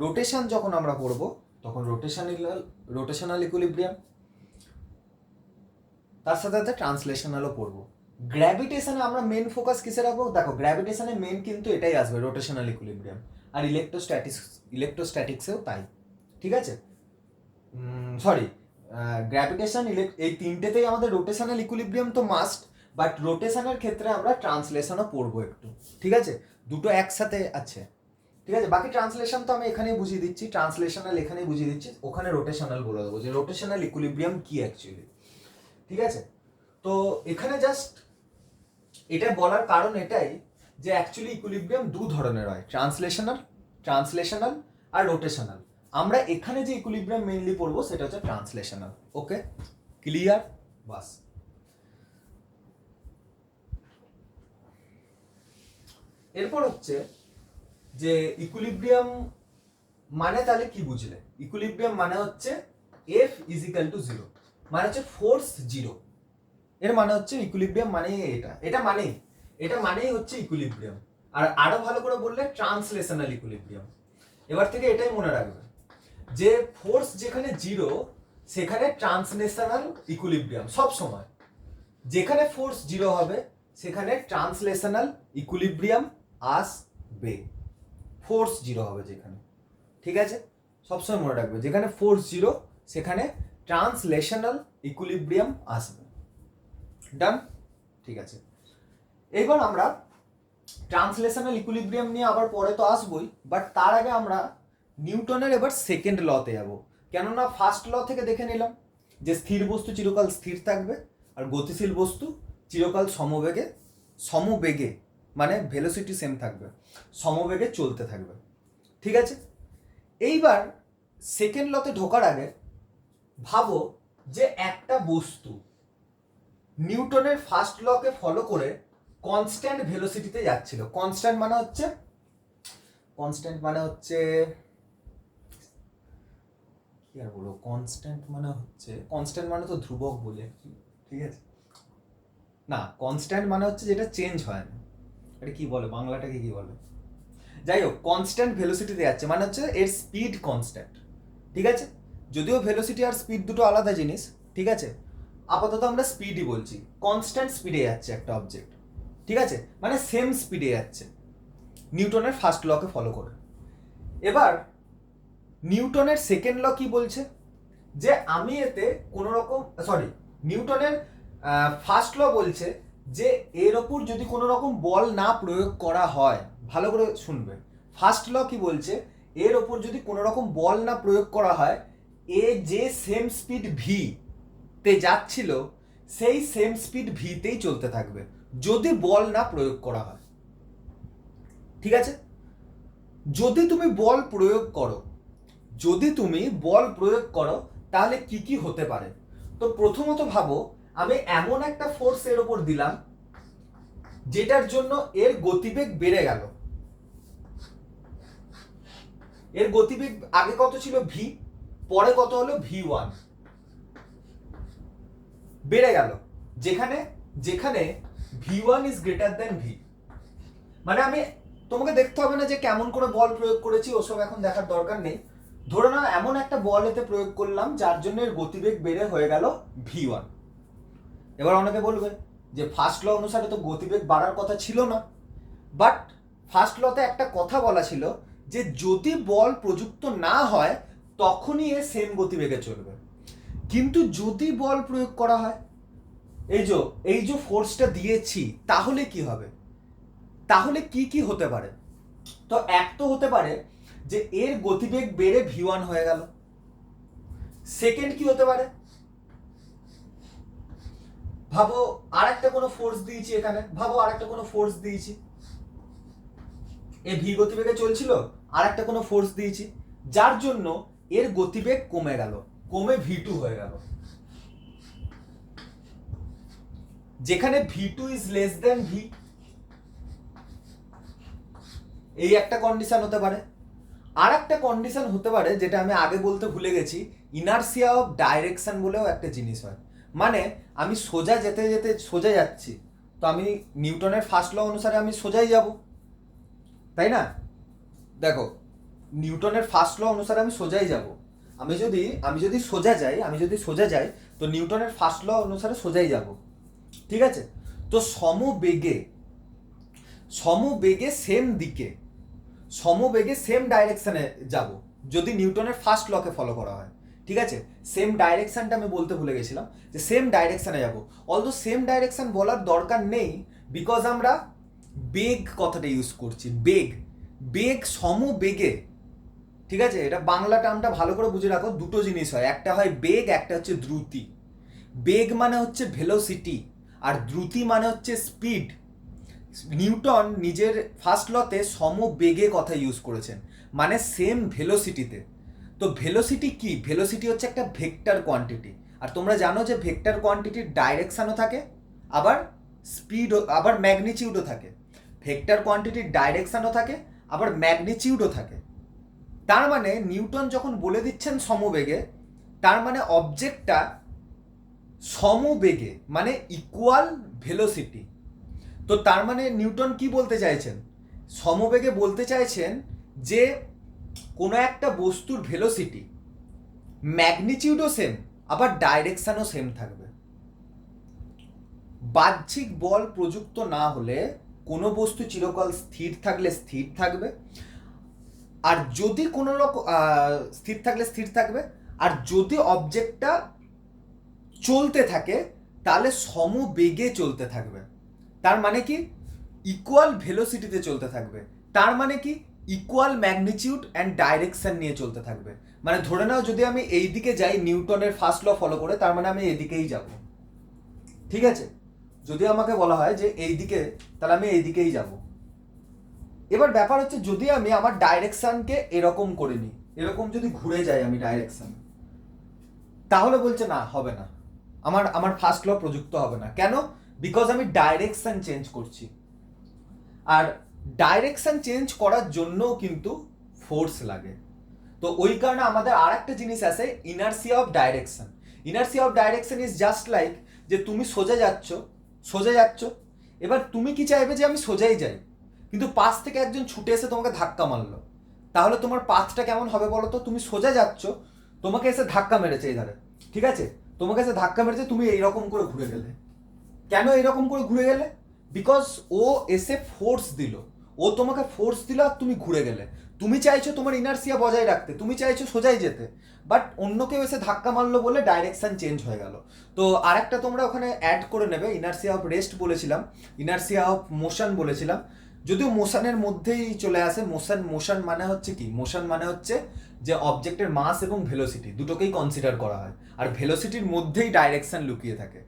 রোটেশন যখন আমরা পড়বো তখন রোটেশনাল ইকুইলিব্রিয়াম, তার সাথে সাথে ট্রান্সলেশনালও পড়বো। গ্র্যাভিটেশনে আমরা মেন ফোকাস কিসে রাখবো? দেখো গ্র্যাভিটেশনে মেন কিন্তু এটাই আসবে, রোটেশনাল ইকুইলিব্রিয়াম। আর ইলেকট্রোস্ট্যাটিক্সেও তাই, ঠিক আছে? সরি, গ্র্যাভিটেশন এই তিনটেতেই আমাদের রোটেশনাল ইকুইলিব্রিয়াম তো মাস্ট, বাট রোটেশনের ক্ষেত্রে আমরা ট্রান্সলেশনও পড়বো একটু, ঠিক আছে? দুটো একসাথে আছে, ঠিক আছে? বাকি ট্রান্সলেশন তো আমি এখানেই বুঝিয়ে দিচ্ছি, ট্রান্সলেশনাল এখানেই বুঝিয়ে দিচ্ছি, ওখানে রোটেশনাল বলে দেবো যে রোটেশনাল ইকুইলিব্রিয়াম কি অ্যাকচুয়ালি, ঠিক আছে? তো এখানে জাস্ট এটা বলার কারণ এটাই যে অ্যাকচুয়ালি ইকুইলিব্রিয়াম দু ধরনের হয়, ট্রান্সলেশনাল আর রোটেশনাল। আমরা এখানে যে ইকুইলিব্রিয়াম মেইনলি পড়বো সেটা হচ্ছে ট্রান্সলেশনাল। ওকে, ক্লিয়ার? বাস। এরপর হচ্ছে যে ইকুইলিব্রিয়াম মানে তাহলে কি বুঝলে? ইকুইলিব্রিয়াম মানে হচ্ছে F ইজ ইকুয়াল টু 0, মানে হচ্ছে ফোর্স 0। এর মানে হচ্ছে ইকুইলিব্রিয়াম মানে এটা মানেই হচ্ছে ইকুইলিব্রিয়াম। আর আরো ভালো করে বললে ট্রান্সলেশনাল ইকুইলিব্রিয়াম। এবার থেকে এটাই মনে রাখবে যে ফোর্স যেখানে 0 সেখানে ট্রান্সলেশনাল ইকুইলিব্রিয়াম সব সময়, যেখানে ফোর্স 0 হবে সেখানে ট্রান্সলেশনাল ইকুইলিব্রিয়াম আসবে। ফোর্স 0 হবে যেখানে, ঠিক আছে? সবসময় মনে রাখবে যেখানে ফোর্স 0 সেখানে ট্রান্সলেশনাল ইকুইলিব্রিয়াম আসবে। ডান, ঠিক আছে? এবার আমরা ট্রান্সলেশনাল ইকুইলিব্রিয়াম নিয়ে আবার পরে তো আসবোই, বাট তার আগে আমরা নিউটনের এবার সেকেন্ড লতে যাব। কেননা ফার্স্ট ল থেকে দেখে নিলাম যে স্থির বস্তু চিরকাল স্থির থাকবে আর গতিশীল বস্তু চিরকাল সমবেগে মানে ভেলোসিটি সেম থাকবে, সমবেগে চলতে থাকবে, ঠিক আছে? এইবার সেকেন্ড লতে ঢোকার আগে ভাবো যে একটা বস্তু নিউটনের ফার্স্ট লকে ফলো করে কনস্ট্যান্ট ভেলোসিটিতে যাচ্ছিল। কনস্ট্যান্ট মানে হচ্ছে কি আর বলবো, কনস্ট্যান্ট মানে তো ধ্রুবক বলে, ঠিক আছে? না, কনস্ট্যান্ট মানে হচ্ছে যেটা চেঞ্জ হয় না, এটা কি বলে বাংলাটাকে কি বলে? যাই হোক, কনস্ট্যান্ট ভেলোসিটিতে যাচ্ছে মানে হচ্ছে এর স্পিড কনস্ট্যান্ট, ঠিক আছে? যদিও ভেলোসিটি আর স্পিড দুটো আলাদা জিনিস, ঠিক আছে? আপাতত আমরা স্পিডই বলছি। কনস্ট্যান্ট স্পিডে যাচ্ছে একটা অবজেক্ট, ঠিক আছে? মানে সেম স্পিডে যাচ্ছে নিউটনের ফার্স্ট লকে ফলো করে। এবার নিউটনের সেকেন্ড ল কি বলছে? যে আমি এতে কোনো রকম নিউটনের ফার্স্ট ল বলছে যে এর ওপর যদি কোনো রকম বল না প্রয়োগ করা হয়, ভালো করে শুনবে, ফার্স্ট ল কি বলছে? এর ওপর যদি কোনো রকম বল না প্রয়োগ করা হয়, এ যে সেম স্পিড ভি তে যাচ্ছিল সেই সেম স্পিড ভি তেই চলতে থাকবে যদি বল না প্রয়োগ করা হয়, ঠিক আছে? যদি তুমি বল প্রয়োগ করো তাহলে কি কি হতে পারে? তো প্রথমত ভাবো, আমি এমন একটা ফোর্স এর উপর দিলাম যেটার জন্য এর গতিবেগ বেড়ে গেল। এর গতিবেগ আগে কত ছিল? ভি, পরে কত হলো? V1 বেড়ে গেল, যেখানে V1 is greater than V। মানে আমি তোমাকে দেখতে হবে না যে কেমন করে বল প্রয়োগ করেছি, ওসব এখন দেখার দরকার নেই। ধরে নাও এমন একটা বল এতে প্রয়োগ করলাম যার জন্য এর গতিবেগ বেড়ে হয়ে গেল V1। এবার অনেকে বলবে যে ফার্স্ট ল অনুসারে তো গতিবেগ বাড়ার কথা ছিল না, বাট ফার্স্ট লতে একটা কথা বলা ছিল যে যদি বল প্রযুক্ত না হয় তখনই এ সেম গতিবেগে চলবে। কিন্তু যদি বল প্রয়োগ করা হয়, এই যে ফোর্সটা দিয়েছি, তাহলে কি হবে? তাহলে কি হতে পারে? তো এক তো হতে পারে যে এর গতিবেগ বেড়ে V1 হয়ে গেল। সেকেন্ড কি হতে পারে? ভাবো আরেকটা কোনো ফোর্স দিয়েছি এখানে, এ ভি গতিবেগে চলছিল, আরেকটা কোনো ফোর্স দিয়েছি যার জন্য এর গতিবেগ কমে গেল, কমে V2 হয়ে গেল। যেখানে v2 is less than v, এই একটা কন্ডিশন হতে পারে। আর একটা কন্ডিশন হতে পারে যেটা আমি আগে বলতে ভুলে গেছি, ইনার্সিয়া অফ ডাইরেকশন বলেও একটা জিনিস হয়। মানে আমি সোজা যেতে যেতে সোজা যাচ্ছি, তো আমি নিউটনের ফার্স্ট ল অনুসারে আমি সোজাই যাব, তাই না? দেখো, নিউটনের ফার্স্ট ল অনুসারে আমি সোজাই যাব। আমি যদি সোজা যাই তো নিউটনের ফার্স্ট ল অনুসারে সোজাই যাব, ঠিক আছে? তো সমবেগে সেম ডাইরেকশনে যাব যদি নিউটনের ফার্স্ট লকে ফলো করা হয়, ঠিক আছে? সেম ডাইরেকশনটা আমি বলতে ভুলে গেছিলাম যে সেম ডাইরেকশনে যাব। অলদো সেম ডাইরেকশন বলার দরকার নেই, বিকজ আমরা বেগ কথাটা ইউজ করছি। বেগ সমবেগে, ঠিক আছে? এটা বাংলা টার্মটা ভালো করে বুঝে রাখো, দুটো জিনিস হয়, একটা হয় বেগ, একটা হচ্ছে দ্রুতি। বেগ মানে হচ্ছে ভেলোসিটি, আর দ্রুতি মানে হচ্ছে স্পিড। নিউটন নিজের ফার্স্ট লতে সমবেগে কথা ইউজ করেছেন, মানে সেম ভেলোসিটিতে। তো ভেলোসিটি কি? ভেলোসিটি হচ্ছে একটা ভেক্টর কোয়ান্টিটি, আর তোমরা জানো যে ভেক্টর কোয়ান্টিটির ডাইরেকশনও থাকে, আবার আবার ম্যাগনিচিউডও থাকে। ভেক্টর কোয়ান্টিটির ডাইরেকশনও থাকে, আবার ম্যাগনিচিউডও থাকে। তার মানে নিউটন যখন বলে দিচ্ছেন সমবেগে, তার মানে অবজেক্টটা সমবেগে মানে ইকুয়াল ভেলোসিটি। তো তার মানে নিউটন কি বলতে চাইছেন? সমবেগে বলতে চাইছেন যে কোনো একটা বস্তুর ভেলোসিটি ম্যাগনিচিউডও সেম, আবার ডাইরেকশনও সেম থাকবে। বাহ্যিক বল প্রযুক্ত না হলে কোনো বস্তু চিরকাল স্থির থাকলে স্থির থাকবে, আর যদি কোনো রকম স্থির থাকবে, আর যদি অবজেক্টটা চলতে থাকে তাহলে সমবেগে চলতে থাকবে। তার মানে কি? ইকুয়াল ভেলোসিটিতে চলতে থাকবে। তার মানে কি? ইকুয়াল ম্যাগনিচিউড অ্যান্ড ডাইরেকশন নিয়ে চলতে থাকবে। মানে ধরে নাও যদি আমি এই দিকে যাই নিউটনের ফার্স্ট ল ফলো করে, তার মানে আমি এদিকেই যাব, ঠিক আছে? যদি আমাকে বলা হয় যে এই দিকে, তাহলে আমি এই দিকেই যাব। এবার ব্যাপার হচ্ছে যদি আমি আমার ডাইরেকশনকে এরকম করে নিই, এরকম যদি ঘুরে যাই আমি ডাইরেকশন, তাহলে বলছে না, হবে না, আমার ফার্স্ট ল প্রযুক্ত হবে না। কেন? বিকজ আমি ডাইরেকশন চেঞ্জ করছি, আর ডাইরেকশন চেঞ্জ করার জন্যও কিন্তু ফোর্স লাগে। তো ওই কারণে আমাদের আর একটা জিনিস আছে, inertia of direction. Inertia of direction is just like যে তুমি সোজা যাচ্ছ, এবার তুমি কি চাইবে যে আমি সোজাই যাই, কিন্তু পাশ থেকে একজন ছুটে এসে তোমাকে ধাক্কা মারলো, তাহলে তোমার পাথটা কেমন হবে বলো তো? তুমি সোজা যাচ্ছ, তোমাকে এসে ধাক্কা মেরেছে এই ধারে, ঠিক আছে? তোমাকে এসে ধাক্কা মেরেছে, তুমি এইরকম করে ঘুরে গেলে। কেন এইরকম করে ঘুরে গেলে? বিকজ ও এসে ফোর্স দিল, ও তোমাকে ফোর্স দিল আর তুমি ঘুরে গেলে। তুমি চাইছো তোমার ইনার্সিয়া বজায় রাখতে, তুমি চাইছো সোজাই যেতে, বাট অন্য কেউ এসে ধাক্কা মারলো বলে ডাইরেকশন চেঞ্জ হয়ে গেল। তো আরেকটা তোমরা ওখানে অ্যাড করে নেবে, ইনার্সিয়া অফ রেস্ট বলেছিলাম, ইনার্সিয়া অফ মোশন বলেছিলাম, যদিও মোশনের মধ্যেই চলে আসে। মোশন মানে হচ্ছে কি? মোশন মানে হচ্ছে যে অবজেক্টের মাস এবং ভেলোসিটি দুটোকেই কনসিডার করা হয়, আর ভেলোসিটির মধ্যেই ডাইরেকশন লুকিয়ে থাকে।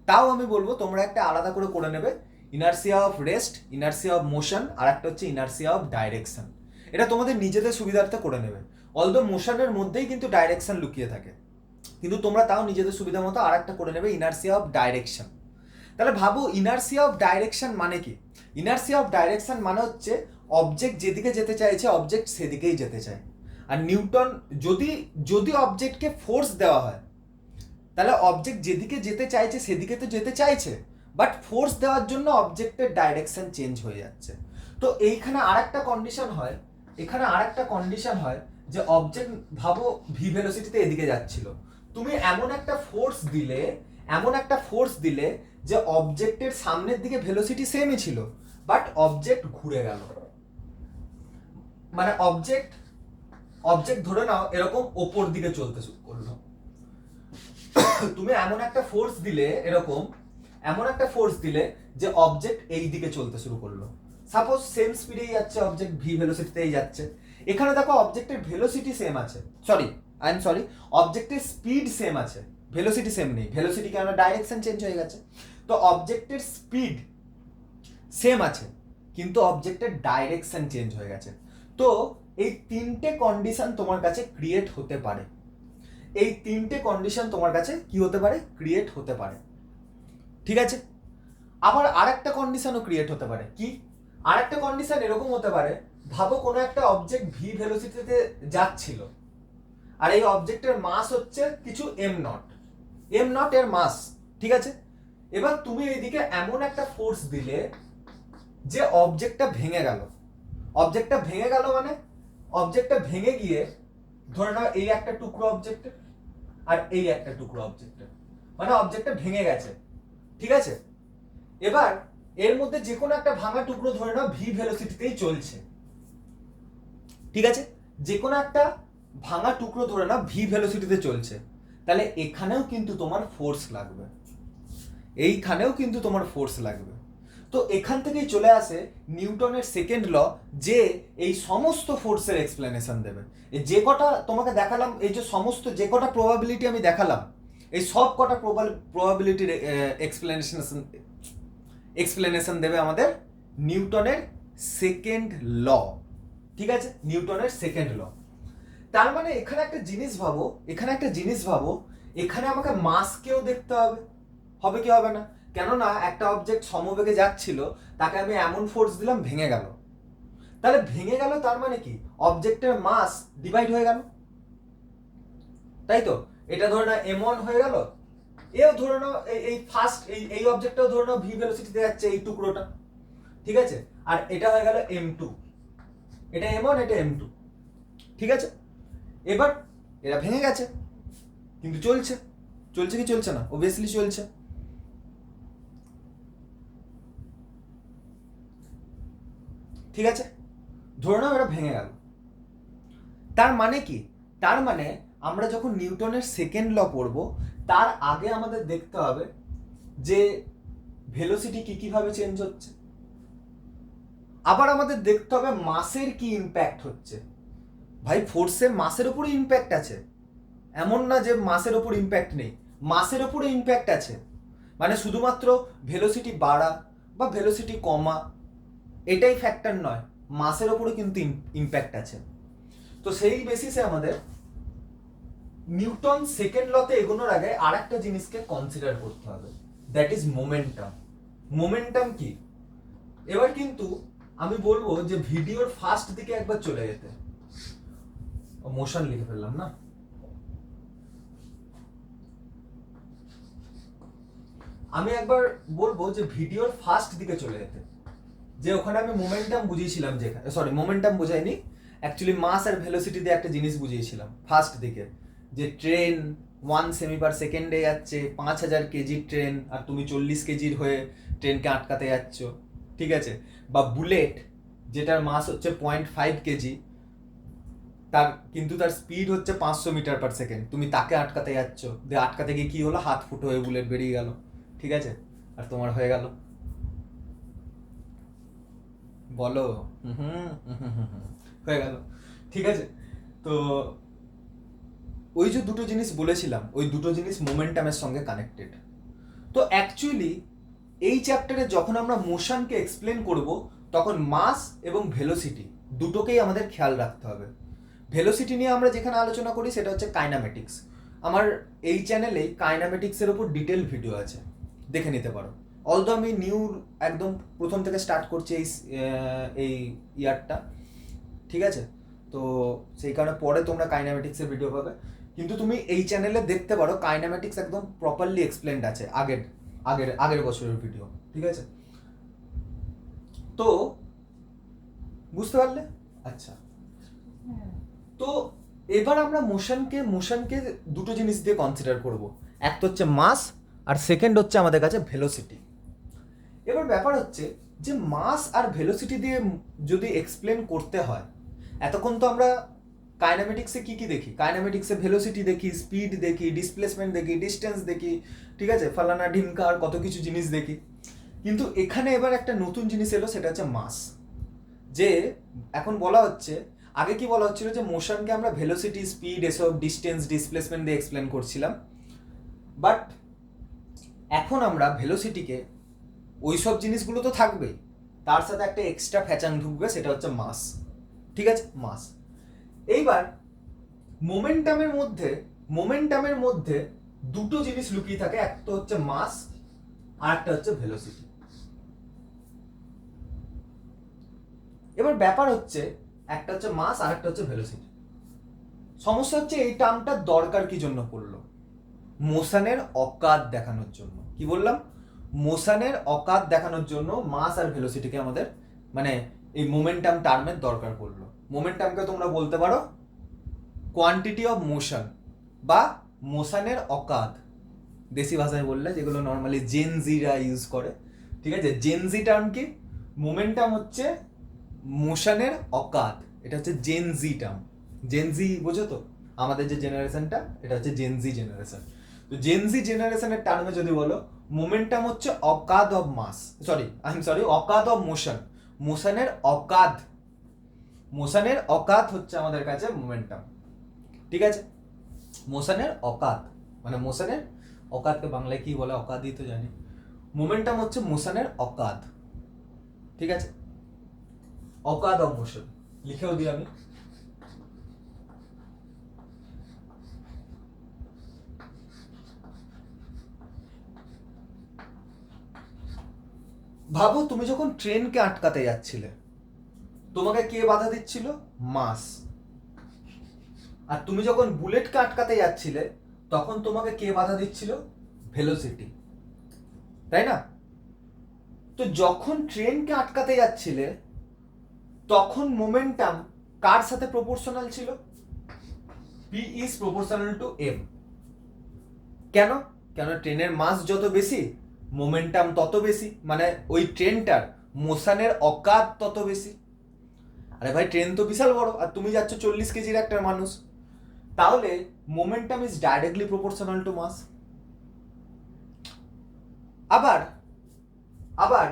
তাও আমি বলবো তোমরা একটা আলাদা করে নেবে, inertia of rest, inertia of motion, আর একটা হচ্ছে ইনার্সিয়া অফ ডাইরেকশন। এটা তোমাদের নিজেদের সুবিধার্থে করে নেবে। অলদো মোশনের মধ্যেই কিন্তু ডাইরেকশন লুকিয়ে থাকে, কিন্তু তোমরা তাও নিজেদের সুবিধা মতো আর একটা করে নেবে, ইনার্সিয়া অফ ডাইরেকশন। তাহলে ভাবো ইনার্সিয়া অফ ডাইরেকশন মানে কি? ইনার্সিয়া অফ ডাইরেকশন মানে হচ্ছে অবজেক্ট যেদিকে যেতে চাইছে অবজেক্ট সেদিকেই যেতে চায়। আর নিউটন যদি অবজেক্টকে ফোর্স দেওয়া হয়, তাহলে অবজেক্ট যেদিকে যেতে চাইছে সেদিকে তো যেতে চাইছে, বাট ফোর্স দেওয়ার জন্য অবজেক্টের ডাইরেকশন চেঞ্জ হয়ে যাচ্ছে। তো এইখানে আরেকটা কন্ডিশন হয় যে অবজেক্ট ভাবো ভি ভেলোসিটিতে এদিকে যাচ্ছিল, তুমি এমন একটা ফোর্স দিলে যে অবজেক্টের সামনের দিকে ভেলোসিটি সেমই ছিল, বাট অবজেক্ট ঘুরে গেল। মানে অবজেক্ট ধরে নাও এরকম ওপর দিকে চলতে শুরু করলো, তুমি এমন একটা ফোর্স দিলে যে অবজেক্ট এই দিকে চলতে শুরু করলো। সাপোজ সেম স্পিডেই যাচ্ছে অবজেক্ট, ভি ভেলোসিটিতেই যাচ্ছে। এখানে দেখো অবজেক্টের ভেলোসিটি সেম আছে, অবজেক্টের স্পিড সেম আছে, ভেলোসিটি সেম নেই। ভেলোসিটি কেন? ডাইরেকশন চেঞ্জ হয়ে গেছে। তো অবজেক্টের স্পিড সেম আছে, কিন্তু অবজেক্টের ডাইরেকশন চেঞ্জ হয়ে গেছে। তো এই তিনটে কন্ডিশন তোমার কাছে ক্রিয়েট হতে পারে। ঠিক আছে? আবার আরেকটা কন্ডিশনও ক্রিয়েট হতে পারে। কি? আরেকটা কন্ডিশন এরকম হতে পারে, ভাবো কোনো একটা অবজেক্ট ভি ভেলোসিটিতে যাচ্ছিল, আর এই অবজেক্টের মাস হচ্ছে কিছু এম নট এর মাস, ঠিক আছে? এবার তুমি এইদিকে এমন একটা ফোর্স দিলে যে অবজেক্টটা ভেঙে গেল। অবজেক্টটা ভেঙে গেল মানে অবজেক্টটা ভেঙে গিয়ে ধরে নাও এই একটা টুকরো অবজেক্টের আর এই একটা টুকরো অবজেক্টের, মানে অবজেক্টটা ভেঙে গেছে, ঠিক আছে? এবার এর মধ্যে যে কোনো একটা ভাঙা টুকরো ধরে নাও ভি ভেলোসিটিতেই চলছে, ঠিক আছে? যে কোনো একটা ভাঙা টুকরো ধরে নাও ভি ভেলোসিটিতে চলছে, তাহলে এখানেও কিন্তু তোমার ফোর্স লাগবে, এইখানেও কিন্তু তোমার ফোর্স লাগবে। তো এখান থেকেই চলে আসে নিউটনের সেকেন্ড ল, যে এই সমস্ত ফোর্সের এক্সপ্লেনেশন দেবে। এই যে কটা তোমাকে দেখালাম, এই যে সমস্ত যে কটা প্রবাবিলিটি আমি দেখালাম, এই সব কটা প্রবাবিলিটির এক্সপ্লেনেশন দেবে আমাদের নিউটনের সেকেন্ড ল, ঠিক আছে? নিউটনের সেকেন্ড ল। তার মানে এখানে একটা জিনিস ভাবো, এখানে আমাকে মাসকেও দেখতে হবে, হবে কি হবে না? কেননা একটা অবজেক্ট সমবেগে যাচ্ছিল, তাকে আমি এমন ফোর্স দিলাম ভেঙে গেল, তাহলে ভেঙে গেল তার মানে কি অবজেক্টের মাস ডিভাইড হয়ে গেল, তাই তো? এটা ধরে নাও m1 হয়ে গেল, এও ধরে নাও এই ফার্স্ট এই অবজেক্টটাও ধরে নাও ভি ভেলোসিটিতে যাচ্ছে এই টুকরোটা, ঠিক আছে? আর এটা হয়ে গেল m2, এটা m1 এটা m2, ঠিক আছে? এবার এরা ভেঙে গেছে কিন্তু চলছে, চলছে কি চলছে না? অবভিয়াসলি চলছে। ঠিক আছে, ধরে নাও এরা ভেঙে গেল, তার মানে কি? তার মানে আমরা যখন নিউটনের সেকেন্ড ল পড়ব, তার আগে আমাদের দেখতে হবে যে ভেলোসিটি কি কিভাবে চেঞ্জ হচ্ছে, আবার আমাদের দেখতে হবে মাসের কি ইম্প্যাক্ট হচ্ছে। ভাই ফোর্সের মাসের উপরে ইম্প্যাক্ট আছে, এমন না যে মাসের উপর ইম্প্যাক্ট নেই, মাসের উপরে ইম্প্যাক্ট আছে। মানে শুধুমাত্র ভেলোসিটি বাড়া বা ভেলোসিটি কমা এটাই ফ্যাক্টর নয়, মাসের উপরে কিন্তু ইম্প্যাক্ট আছে। তো সেই বেসিসে আমাদের নিউটন সেকেন্ড লতে এগোনোর আগে আর একটা জিনিসকে কনসিডার করতে হবে, দ্যাট ইজ মোমেন্টাম। মোমেন্টাম কি? এবার কিন্তু আমি বলবো যে ভিডিওর ফার্স্ট দিকে একবার চলে যেতে, মোশন লিখে ফেললাম না, আমি একবার বলবো যে ভিডিওর ফার্স্ট দিকে চলে যেতে, যে ওখানে আমি মোমেন্টাম বুঝিয়েছিলাম, যেখানে সরি মোমেন্টাম বোঝাইনি, অ্যাকচুয়ালি মাস আর ভেলোসিটি দিয়ে একটা জিনিস বুঝিয়েছিলাম ফার্স্ট দিকে, যে ট্রেন 1 সেমি পার সেকেন্ডে যাচ্ছে, 5000 কেজির ট্রেন, আর তুমি 40 কেজির হয়ে ট্রেনকে আটকাতে যাচ্ছ, ঠিক আছে? বা বুলেট যেটার মাস হচ্ছে 0.5 কেজি, তার স্পিড হচ্ছে 500 মিটার পার সেকেন্ড, তুমি তাকে আটকাতে যাচ্ছ, দিয়ে আটকাতে গিয়ে কি হলো, হাত ফুটো হয়ে বুলেট বেরিয়ে গেল, ঠিক আছে? আর তোমার হয়ে গেল, বলো হয়ে গেল, ঠিক আছে? তো ওই যে দুটো জিনিস বলেছিলাম, ওই দুটো জিনিস মোমেন্টামের সঙ্গে কানেক্টেড। তো অ্যাকচুয়ালি এই চ্যাপ্টারে যখন আমরা মোশনকে এক্সপ্লেন করব, তখন মাস এবং ভেলোসিটি দুটোকেই আমাদের খেয়াল রাখতে হবে। ভেলোসিটি নিয়ে আমরা যেখানে আলোচনা করি সেটা হচ্ছে কাইনামেটিক্স। আমার এই চ্যানেলে কাইনামেটিক্সের উপর ডিটেল ভিডিও আছে, দেখে নিতে পারো। অলদো আমি একদম প্রথম থেকে স্টার্ট করছি এই ইয়ারটা, ঠিক আছে? তো সেই কারণে পরে তোমরা কাইনামেটিক্সের ভিডিও পাবে, কিন্তু তুমি এই চ্যানেলে দেখতে পারো কাইনামেটিক্স একদম প্রপারলি এক্সপ্লেনড আছে আগের বছরের ভিডিও, ঠিক আছে? তো বুঝতে পারলে? আচ্ছা, তো এবার আমরা মোশনকে দুটো জিনিস দিয়ে কনসিডার করব, এক তো হচ্ছে মাস আর সেকেন্ড হচ্ছে আমাদের কাছে ভেলোসিটি। এবার ব্যাপার হচ্ছে যে মাস আর ভেলোসিটি দিয়ে যদি এক্সপ্লেন করতে হয়, এতক্ষণ তো আমরা কাইনামেটিক্সে কি দেখি, কাইনামেটিক্সে ভেলোসিটি দেখি, স্পিড দেখি, ডিসপ্লেসমেন্ট দেখি, ডিস্টেন্স দেখি, ঠিক আছে, ফালানা ঢিমকা আর কত কিছু জিনিস দেখি। কিন্তু এখানে এবার একটা নতুন জিনিস এলো, সেটা হচ্ছে মাস। যে এখন বলা হচ্ছে, আগে কি বলা হচ্ছিল যে মোশনকে আমরা ভেলোসিটি, স্পিড, এসব ডিস্টেন্স, ডিসপ্লেসমেন্ট দিয়ে এক্সপ্লেন করছিলাম, বাট এখন আমরা ভেলোসিটিকে, ওই সব জিনিসগুলো তো থাকবেই, তার সাথে একটা এক্সট্রা ফ্যাচাং ঢুকবে, সেটা হচ্ছে মাস, ঠিক আছে? মাস। এইবার মোমেন্টামের মধ্যে দুটো জিনিস লুকিয়ে থাকে, একটা হচ্ছে মাস আর একটা হচ্ছে ভেলোসিটি। এবার ব্যাপার হচ্ছে একটা হচ্ছে মাস আর একটা হচ্ছে ভেলোসিটি। সমস্যা হচ্ছে এই টার্মটা দরকার কি জন্য পড়লো? মোশনের অকাত দেখানোর জন্য। কি বললাম? মোশনের অকাত দেখানোর জন্য মাস আর ভেলোসিটিকে আমাদের মানে এই মোমেন্টাম টার্মের দরকার পড়লো। মোমেন্টামকে তোমরা বলতে পারো কোয়ান্টিটি অফ মোশন বা মোশনের অকাত, দেশি ভাষায় বললে, যেগুলো নর্মালি জেনজিরা ইউজ করে। ঠিক আছে, জেনজি টার্ম কি? মোমেন্টাম হচ্ছে মোশনের অকাত, এটা হচ্ছে জেনজি টার্ম। জেনজি বোঝো তো? আমাদের যে জেনারেশনটা, এটা হচ্ছে জেনজি জেনারেশন। তো জেনজি জেনারেশনের টার্মে যদি বলো, মোমেন্টাম হচ্ছে অকাত অফ মাস, অকাত অফ মোশন। মোশনের অকাত, মোশনের অকাত হচ্ছে আমাদের কাছে মোমেন্টাম। ঠিক আছে, মোশনের অকাত মানে মোশনের অকাতকে বাংলায় কি বলে? অকাতই তো জানি। মোমেন্টাম হচ্ছে মোশনের অকাত। ঠিক আছে, অকাত অফ মোশন লিখেও দিই আমি। ভাবো তুমি যখন ট্রেনকে আটকাতে যাচ্ছিলে, তোমাকে কে বাধা দিচ্ছিল? মাস। আর তুমি যখন বুলেটকে আটকাতে যাচ্ছিলে, তখন তোমাকে কে বাধা দিচ্ছিল? ভেলোসিটি, তাই না? তো যখন ট্রেনকে আটকাতে যাচ্ছিলে, তখন মোমেন্টাম কার সাথে প্রপোর্শনাল ছিল? P is proportional to M. কেন? কেন ট্রেনের মাস যত বেশি, মোমেন্টাম তত বেশি, মানে ওই ট্রেনটার মোশনের অকাত তত বেশি। আরে ভাই, ট্রেন তো বিশাল বড়, আর তুমি যাচ্ছ 40 কেজির একটা মানুষ, তাহলে momentum is directly proportional to mass. আবার আবার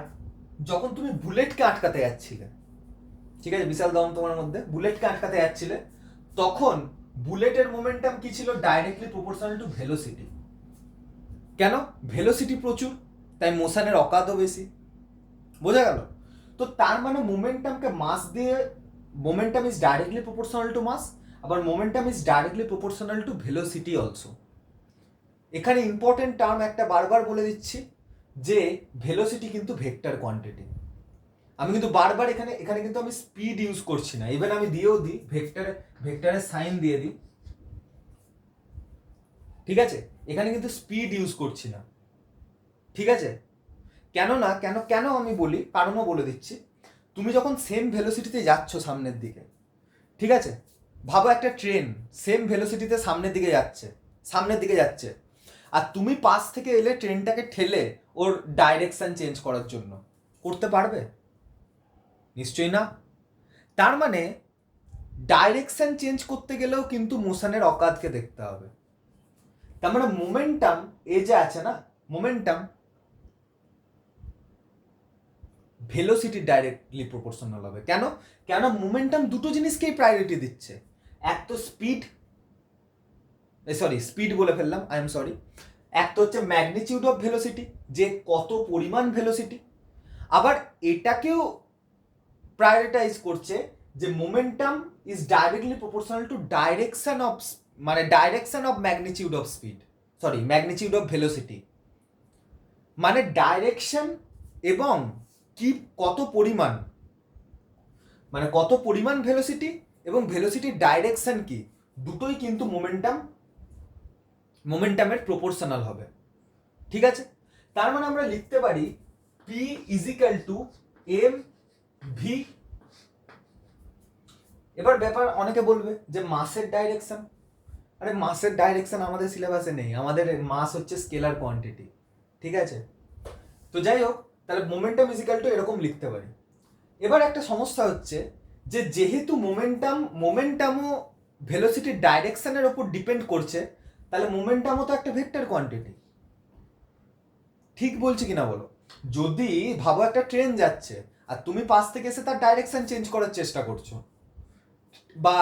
যখন তুমি বুলেটকে আটকাতে যাচ্ছিলে, ঠিক আছে, বিশাল দম তোমার মধ্যে, বুলেটকে আটকাতে যাচ্ছিলে, তখন বুলেটের মোমেন্টাম কি ছিল? Directly proportional to velocity. কেন? ভেলোসিটি প্রচুর, তাই মোশনের অকাতও বেশি। বোঝা গেল? তো তার মানে মোমেন্টামকে মাস দিয়ে, momentum is directly proportional to mass, আবার momentum is directly proportional to velocity also. এখানে ইম্পর্টেন্ট টার্ম একটা বারবার বলে দিচ্ছি, যে ভেলোসিটি কিন্তু ভেক্টর কোয়ান্টিটি। আমি কিন্তু বারবার এখানে এখানে কিন্তু আমি স্পিড ইউজ করছি না, ইভেন আমি দিয়েও দিই ভেক্টরের সাইন দিয়ে দিই। ঠিক আছে, এখানে কিন্তু স্পিড ইউজ করছি না। ঠিক আছে, কেন না, কেন কেন আমি বলি, কারণও বলে দিচ্ছি। তুমি যখন সেম ভেলোসিটিতে যাচ্ছ সামনের দিকে, ঠিক আছে, ভাবো একটা ট্রেন সেম ভেলোসিটিতে সামনের দিকে যাচ্ছে, আর তুমি পাশ থেকে এলে ট্রেনটাকে ঠেলে ওর ডাইরেকশন চেঞ্জ করার জন্য, করতে পারবে? নিশ্চয়ই না। তার মানে ডাইরেকশন চেঞ্জ করতে গেলেও কিন্তু মোশনের অকাতকে দেখতে হবে। তার মানে মোমেন্টাম এ যে আছে না, মোমেন্টাম ভেলোসিটি ডাইরেক্টলি প্রপোর্শনাল হবে। কেন? কেন মোমেন্টাম দুটো জিনিসকেই প্রায়োরিটি দিচ্ছে। এক তো স্পিড বলে ফেললাম, আই এম সরি। এক তো হচ্ছে ম্যাগনিটিউড অফ ভেলোসিটি, যে কত পরিমাণ ভেলোসিটি, আবার এটাকেও প্রায়োরিটাইজ করছে যে momentum is directly proportional two direction of magnitude of speed, magnitude of velocity. মানে ডাইরেকশন এবং কি কত পরিমাণ, মানে কত পরিমাণ ভেলোসিটি এবং ভেলোসিটির ডাইরেকশন কি, দুটোই কিন্তু মোমেন্টামের প্রপোর্শনাল হবে। ঠিক আছে, তার মানে আমরা লিখতে পারি P is equal to M V. এবার ব্যাপার, অনেকে বলবে যে মাসের ডাইরেকশন, আরে মাসের ডাইরেকশন আমাদের সিলেবাসে নেই, আমাদের মাস হচ্ছে স্কেলার কোয়ান্টিটি। ঠিক আছে, তো যাই হোক, তাহলে মোমেন্টাম ইজিক্যাল টু এরকম লিখতে পারি। এবার একটা সমস্যা হচ্ছে যে যেহেতু মোমেন্টামও ভেলোসিটির ডাইরেকশনের ওপর ডিপেন্ড করছে, তাহলে মোমেন্টামও তো একটা ভেক্টর কোয়ান্টিটি। ঠিক বলছি কিনা বলো? যদি ভাবো একটা ট্রেন যাচ্ছে আর তুমি পাশ থেকে এসে তার ডাইরেকশন চেঞ্জ করার চেষ্টা করছো, বা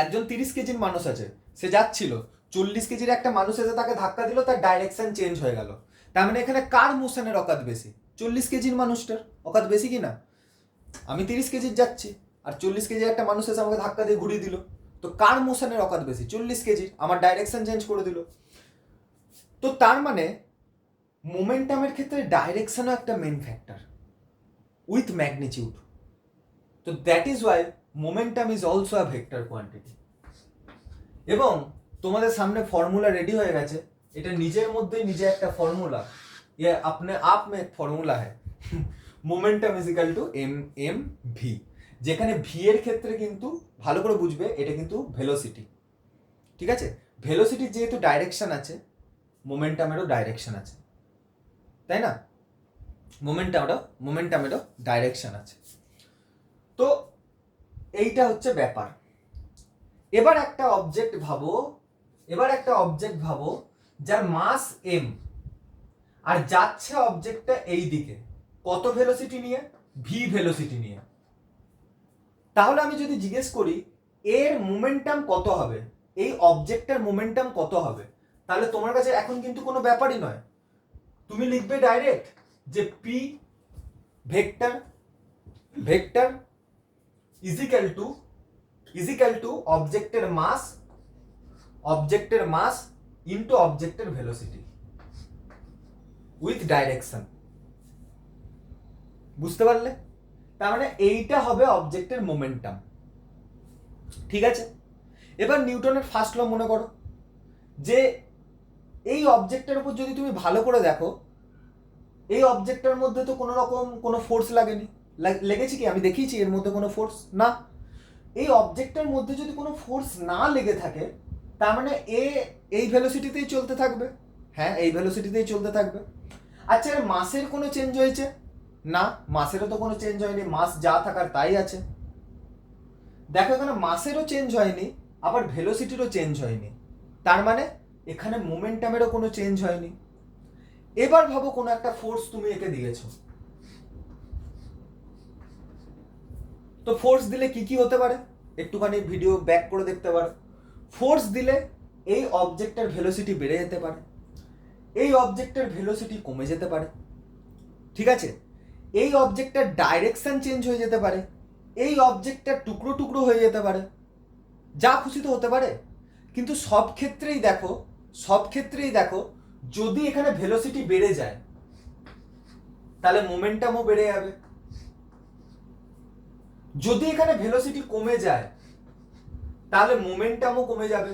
একজন 30 কেজির মানুষ আছে, সে যাচ্ছিল, 40 কেজির একটা মানুষ এসে তাকে ধাক্কা দিল, তার ডাইরেকশন চেঞ্জ হয়ে গেল। তার মানে এখানে কার মোশনের অকাত বেশি? 40 কেজির মানুষটার অকাত বেশি কিনা? আমি 30 কেজির যাচ্ছি আর 40 কেজির একটা মানুষ এসে আমাকে ধাক্কা দিয়ে ঘুরিয়ে দিল, তো কার মোশনের অকাত বেশি? 40 কেজির, আমার ডাইরেকশন চেঞ্জ করে দিল। তো তার মানে মোমেন্টামের ক্ষেত্রে ডাইরেকশনও একটা মেন ফ্যাক্টর উইথ ম্যাগনিটিউড। তো that is Y momentum is also a vector quantity. এবং তোমাদের সামনে ফর্মুলা রেডি হয়ে গেছে, এটা নিজের মধ্যেই নিজে একটা ফর্মুলা, ये अपने आप में एक फॉर्मूला है momentum is equal to M M V, যেখানে ভি এর ক্ষেত্রে কিন্তু ভালো করে বুঝবে এটা কিন্তু ভেলোসিটি, ঠিক আছে? ভেলোসিটির যেহেতু ডাইরেকশন আছে, মোমেন্টামেরও ডাইরেকশন আছে, তাই না? মোমেন্টামেরও ডাইরেকশন আছে। তো এইটা হচ্ছে ব্যাপার। এবার একটা অবজেক্ট ভাবো যার মাস এম আর যাচ্ছে অবজেক্টটা এই দিকে কত ভেলোসিটি নিয়ে? ভি ভেলোসিটি নিয়ে। তাহলে আমি যদি জিজ্ঞেস করি এর মোমেন্টাম কত হবে, এই অবজেক্টের মোমেন্টাম কত হবে, তাহলে তোমার কাছে এখন কিন্তু কোনো ব্যাপারই নয়, তুমি লিখবে ডাইরেক্ট যে পি ভেক্টর ইজিক্যাল টু অবজেক্টের মাস ইনটু অবজেক্টের ভেলোসিটি উইথ ডাইরেকশন। বুঝতে পারলে? তার মানে এইটা হবে অবজেক্টের মোমেন্টাম, ঠিক আছে? এবার নিউটনের ফার্স্ট ল মনে করো, যে এই অবজেক্টের উপর যদি তুমি ভালো করে দেখো, এই অবজেক্টের মধ্যে তো কোনো রকম কোনো ফোর্স লাগেনি, লেগেছে কি? আমি দেখিয়েছি এর মধ্যে কোনো ফোর্স না। এই অবজেক্টের মধ্যে যদি কোনো ফোর্স না লেগে থাকে, তার মানে এই ভেলোসিটিতেই চলতে থাকবে। হ্যাঁ, এই ভেলোসিটিতেই চলতে থাকবে। আচ্ছা, এর মাসের কোনো চেঞ্জ হয়েছে? না, মাসেরও তো কোনো চেঞ্জ হয়নি, মাস যা থাকার তাই আছে। দেখো এখানে মাসেরও চেঞ্জ হয়নি, আবার ভেলোসিটিরও চেঞ্জ হয়নি, তার মানে এখানে মোমেন্টামেরও কোনো চেঞ্জ হয়নি। এবার ভাবো কোনো একটা ফোর্স তুমি একে দিয়েছো, তো ফোর্স দিলে কি কি হতে পারে একটুখানি ভিডিও ব্যাক করে দেখতে পারো। ফোর্স দিলে এই অবজেক্টের ভেলোসিটি বেড়ে যেতে পারে, এই অবজেক্টের ভেলোসিটি কমে যেতে পারে, ঠিক আছে? এই অবজেক্টের ডাইরেকশন চেঞ্জ হয়ে যেতে পারে, এই অবজেক্টটা টুকরো টুকরো হয়ে যেতে পারে, যা খুশি তো হতে পারে। কিন্তু সব ক্ষেত্রেই দেখো যদি এখানে ভেলোসিটি বেড়ে যায় তাহলে মোমেন্টামও বেড়ে যাবে, যদি এখানে ভেলোসিটি কমে যায় তাহলে মোমেন্টামও কমে যাবে,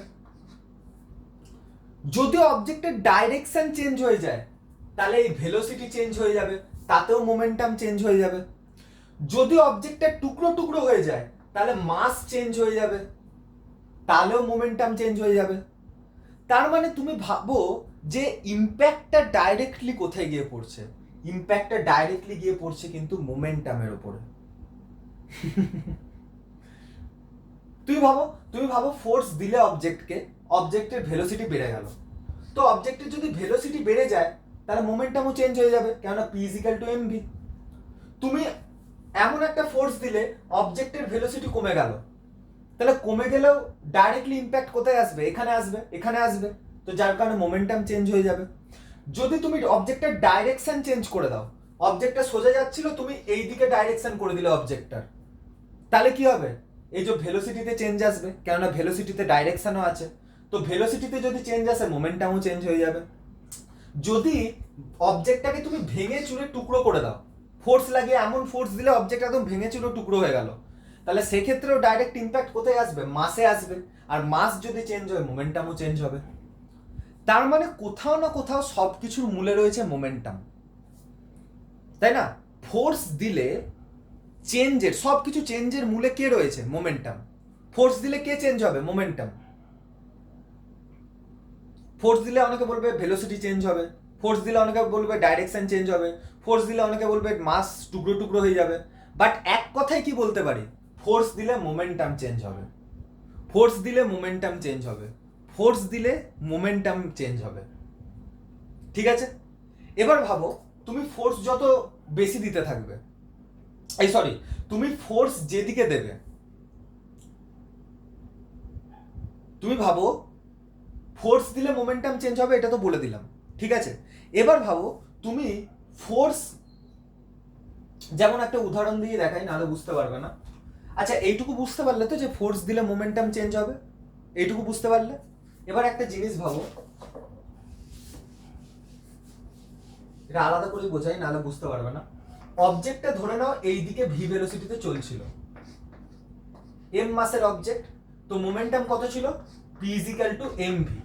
যদি অবজেক্টের ডাইরেকশন চেঞ্জ হয়ে যায় তাহলে এই ভেলোসিটি চেঞ্জ হয়ে যাবে, তাতেও মোমেন্টাম চেঞ্জ হয়ে যাবে, যদি অবজেক্টটা টুকরো টুকরো হয়ে যায় তাহলে মাস চেঞ্জ হয়ে যাবে, তাহলেও মোমেন্টাম চেঞ্জ হয়ে যাবে। তার মানে তুমি ভাবো যে ইম্প্যাক্টটা ডাইরেক্টলি কোথায় গিয়ে পড়ছে? ইম্প্যাক্টটা ডাইরেক্টলি গিয়ে পড়ছে কিন্তু মোমেন্টামের উপরে। তুমি ভাবো ফোর্স দিলে অবজেক্টের ভেলোসিটি বেড়ে গেল, তো অবজেক্টের যদি ভেলোসিটি বেড়ে যায় তাহলে মোমেন্টামও চেঞ্জ হয়ে যাবে, কেননা পি ইজিক্যাল টু এমভি। তুমি এমন একটা ফোর্স দিলে অবজেক্টের ভেলোসিটি কমে গেল, তাহলে কমে গেলেও ডাইরেক্টলি ইম্প্যাক্ট কোথায় আসবে? এখানে আসবে, তো যার কারণে মোমেন্টাম চেঞ্জ হয়ে যাবে। যদি তুমি অবজেক্টের ডাইরেকশন চেঞ্জ করে দাও, অবজেক্টটা সোজা যাচ্ছিল, তুমি এই দিকে ডাইরেকশন করে দিলে অবজেক্টটার, তাহলে কি হবে? এই যে ভেলোসিটিতে চেঞ্জ আসবে, কেননা ভেলোসিটিতে ডাইরেকশনও আছে, তো ভেলোসিটিতে যদি চেঞ্জ আসে মোমেন্টামও চেঞ্জ হয়ে যাবে। যদি অবজেক্টটাকে তুমি ভেঙে চুরে টুকরো করে দাও, ফোর্স লাগিয়ে এমন ফোর্স দিলে অবজেক্ট একদম ভেঙে চুরে টুকরো হয়ে গেল, তাহলে সেক্ষেত্রেও ডাইরেক্ট ইম্প্যাক্ট কোথায় আসবে? মাসে আসবে, আর মাস যদি চেঞ্জ হয় মোমেন্টামও চেঞ্জ হবে। তার মানে কোথাও না কোথাও সবকিছুর মূলে রয়েছে মোমেন্টাম, তাই না? ফোর্স দিলে সবকিছু চেঞ্জের মূলে কে রয়েছে? মোমেন্টাম। ফোর্স দিলে কে চেঞ্জ হবে? মোমেন্টাম। ফোর্স দিলে অনেকে বলবে ভেলোসিটি চেঞ্জ হবে, ফোর্স দিলে অনেকে বলবে ডাইরেকশন চেঞ্জ হবে, ফোর্স দিলে অনেকে বলবে মাস টুকরো টুকরো হয়ে যাবে। বাট এক কথায় কি বলতে পারি? ফোর্স দিলে মোমেন্টাম চেঞ্জ হবে, ফোর্স দিলে মোমেন্টাম চেঞ্জ হবে, ফোর্স দিলে মোমেন্টাম চেঞ্জ হবে, ঠিক আছে? এবার ভাবো তুমি ফোর্স যত বেশি দিতে থাকবে, তুমি ফোর্স যেদিকে দেবে, তুমি ভাবো ফোর্স দিলে মোমেন্টাম চেঞ্জ হবে, এটা তো বলে দিলাম, ঠিক আছে? এবার ভাবো তুমি ফোর্স, যেমন একটা উদাহরণ দিয়ে দেখাই, নাহলে বুঝতে পারবে না। আচ্ছা, এইটুকু বুঝতে পারলে তো যে ফোর্স দিলে মোমেন্টাম চেঞ্জ হবে? এইটুকু বুঝতে পারলে? এবার একটা জিনিস ভাবো, এটা আলাদা করে বোঝাই, নাহলে বুঝতে পারবে না। অবজেক্টটা ধরে নাও এই দিকে ভি ভেলোসিটিতে চলছিল, এম মাসের অবজেক্ট, তো মোমেন্টাম কত ছিল, P is equal to M V,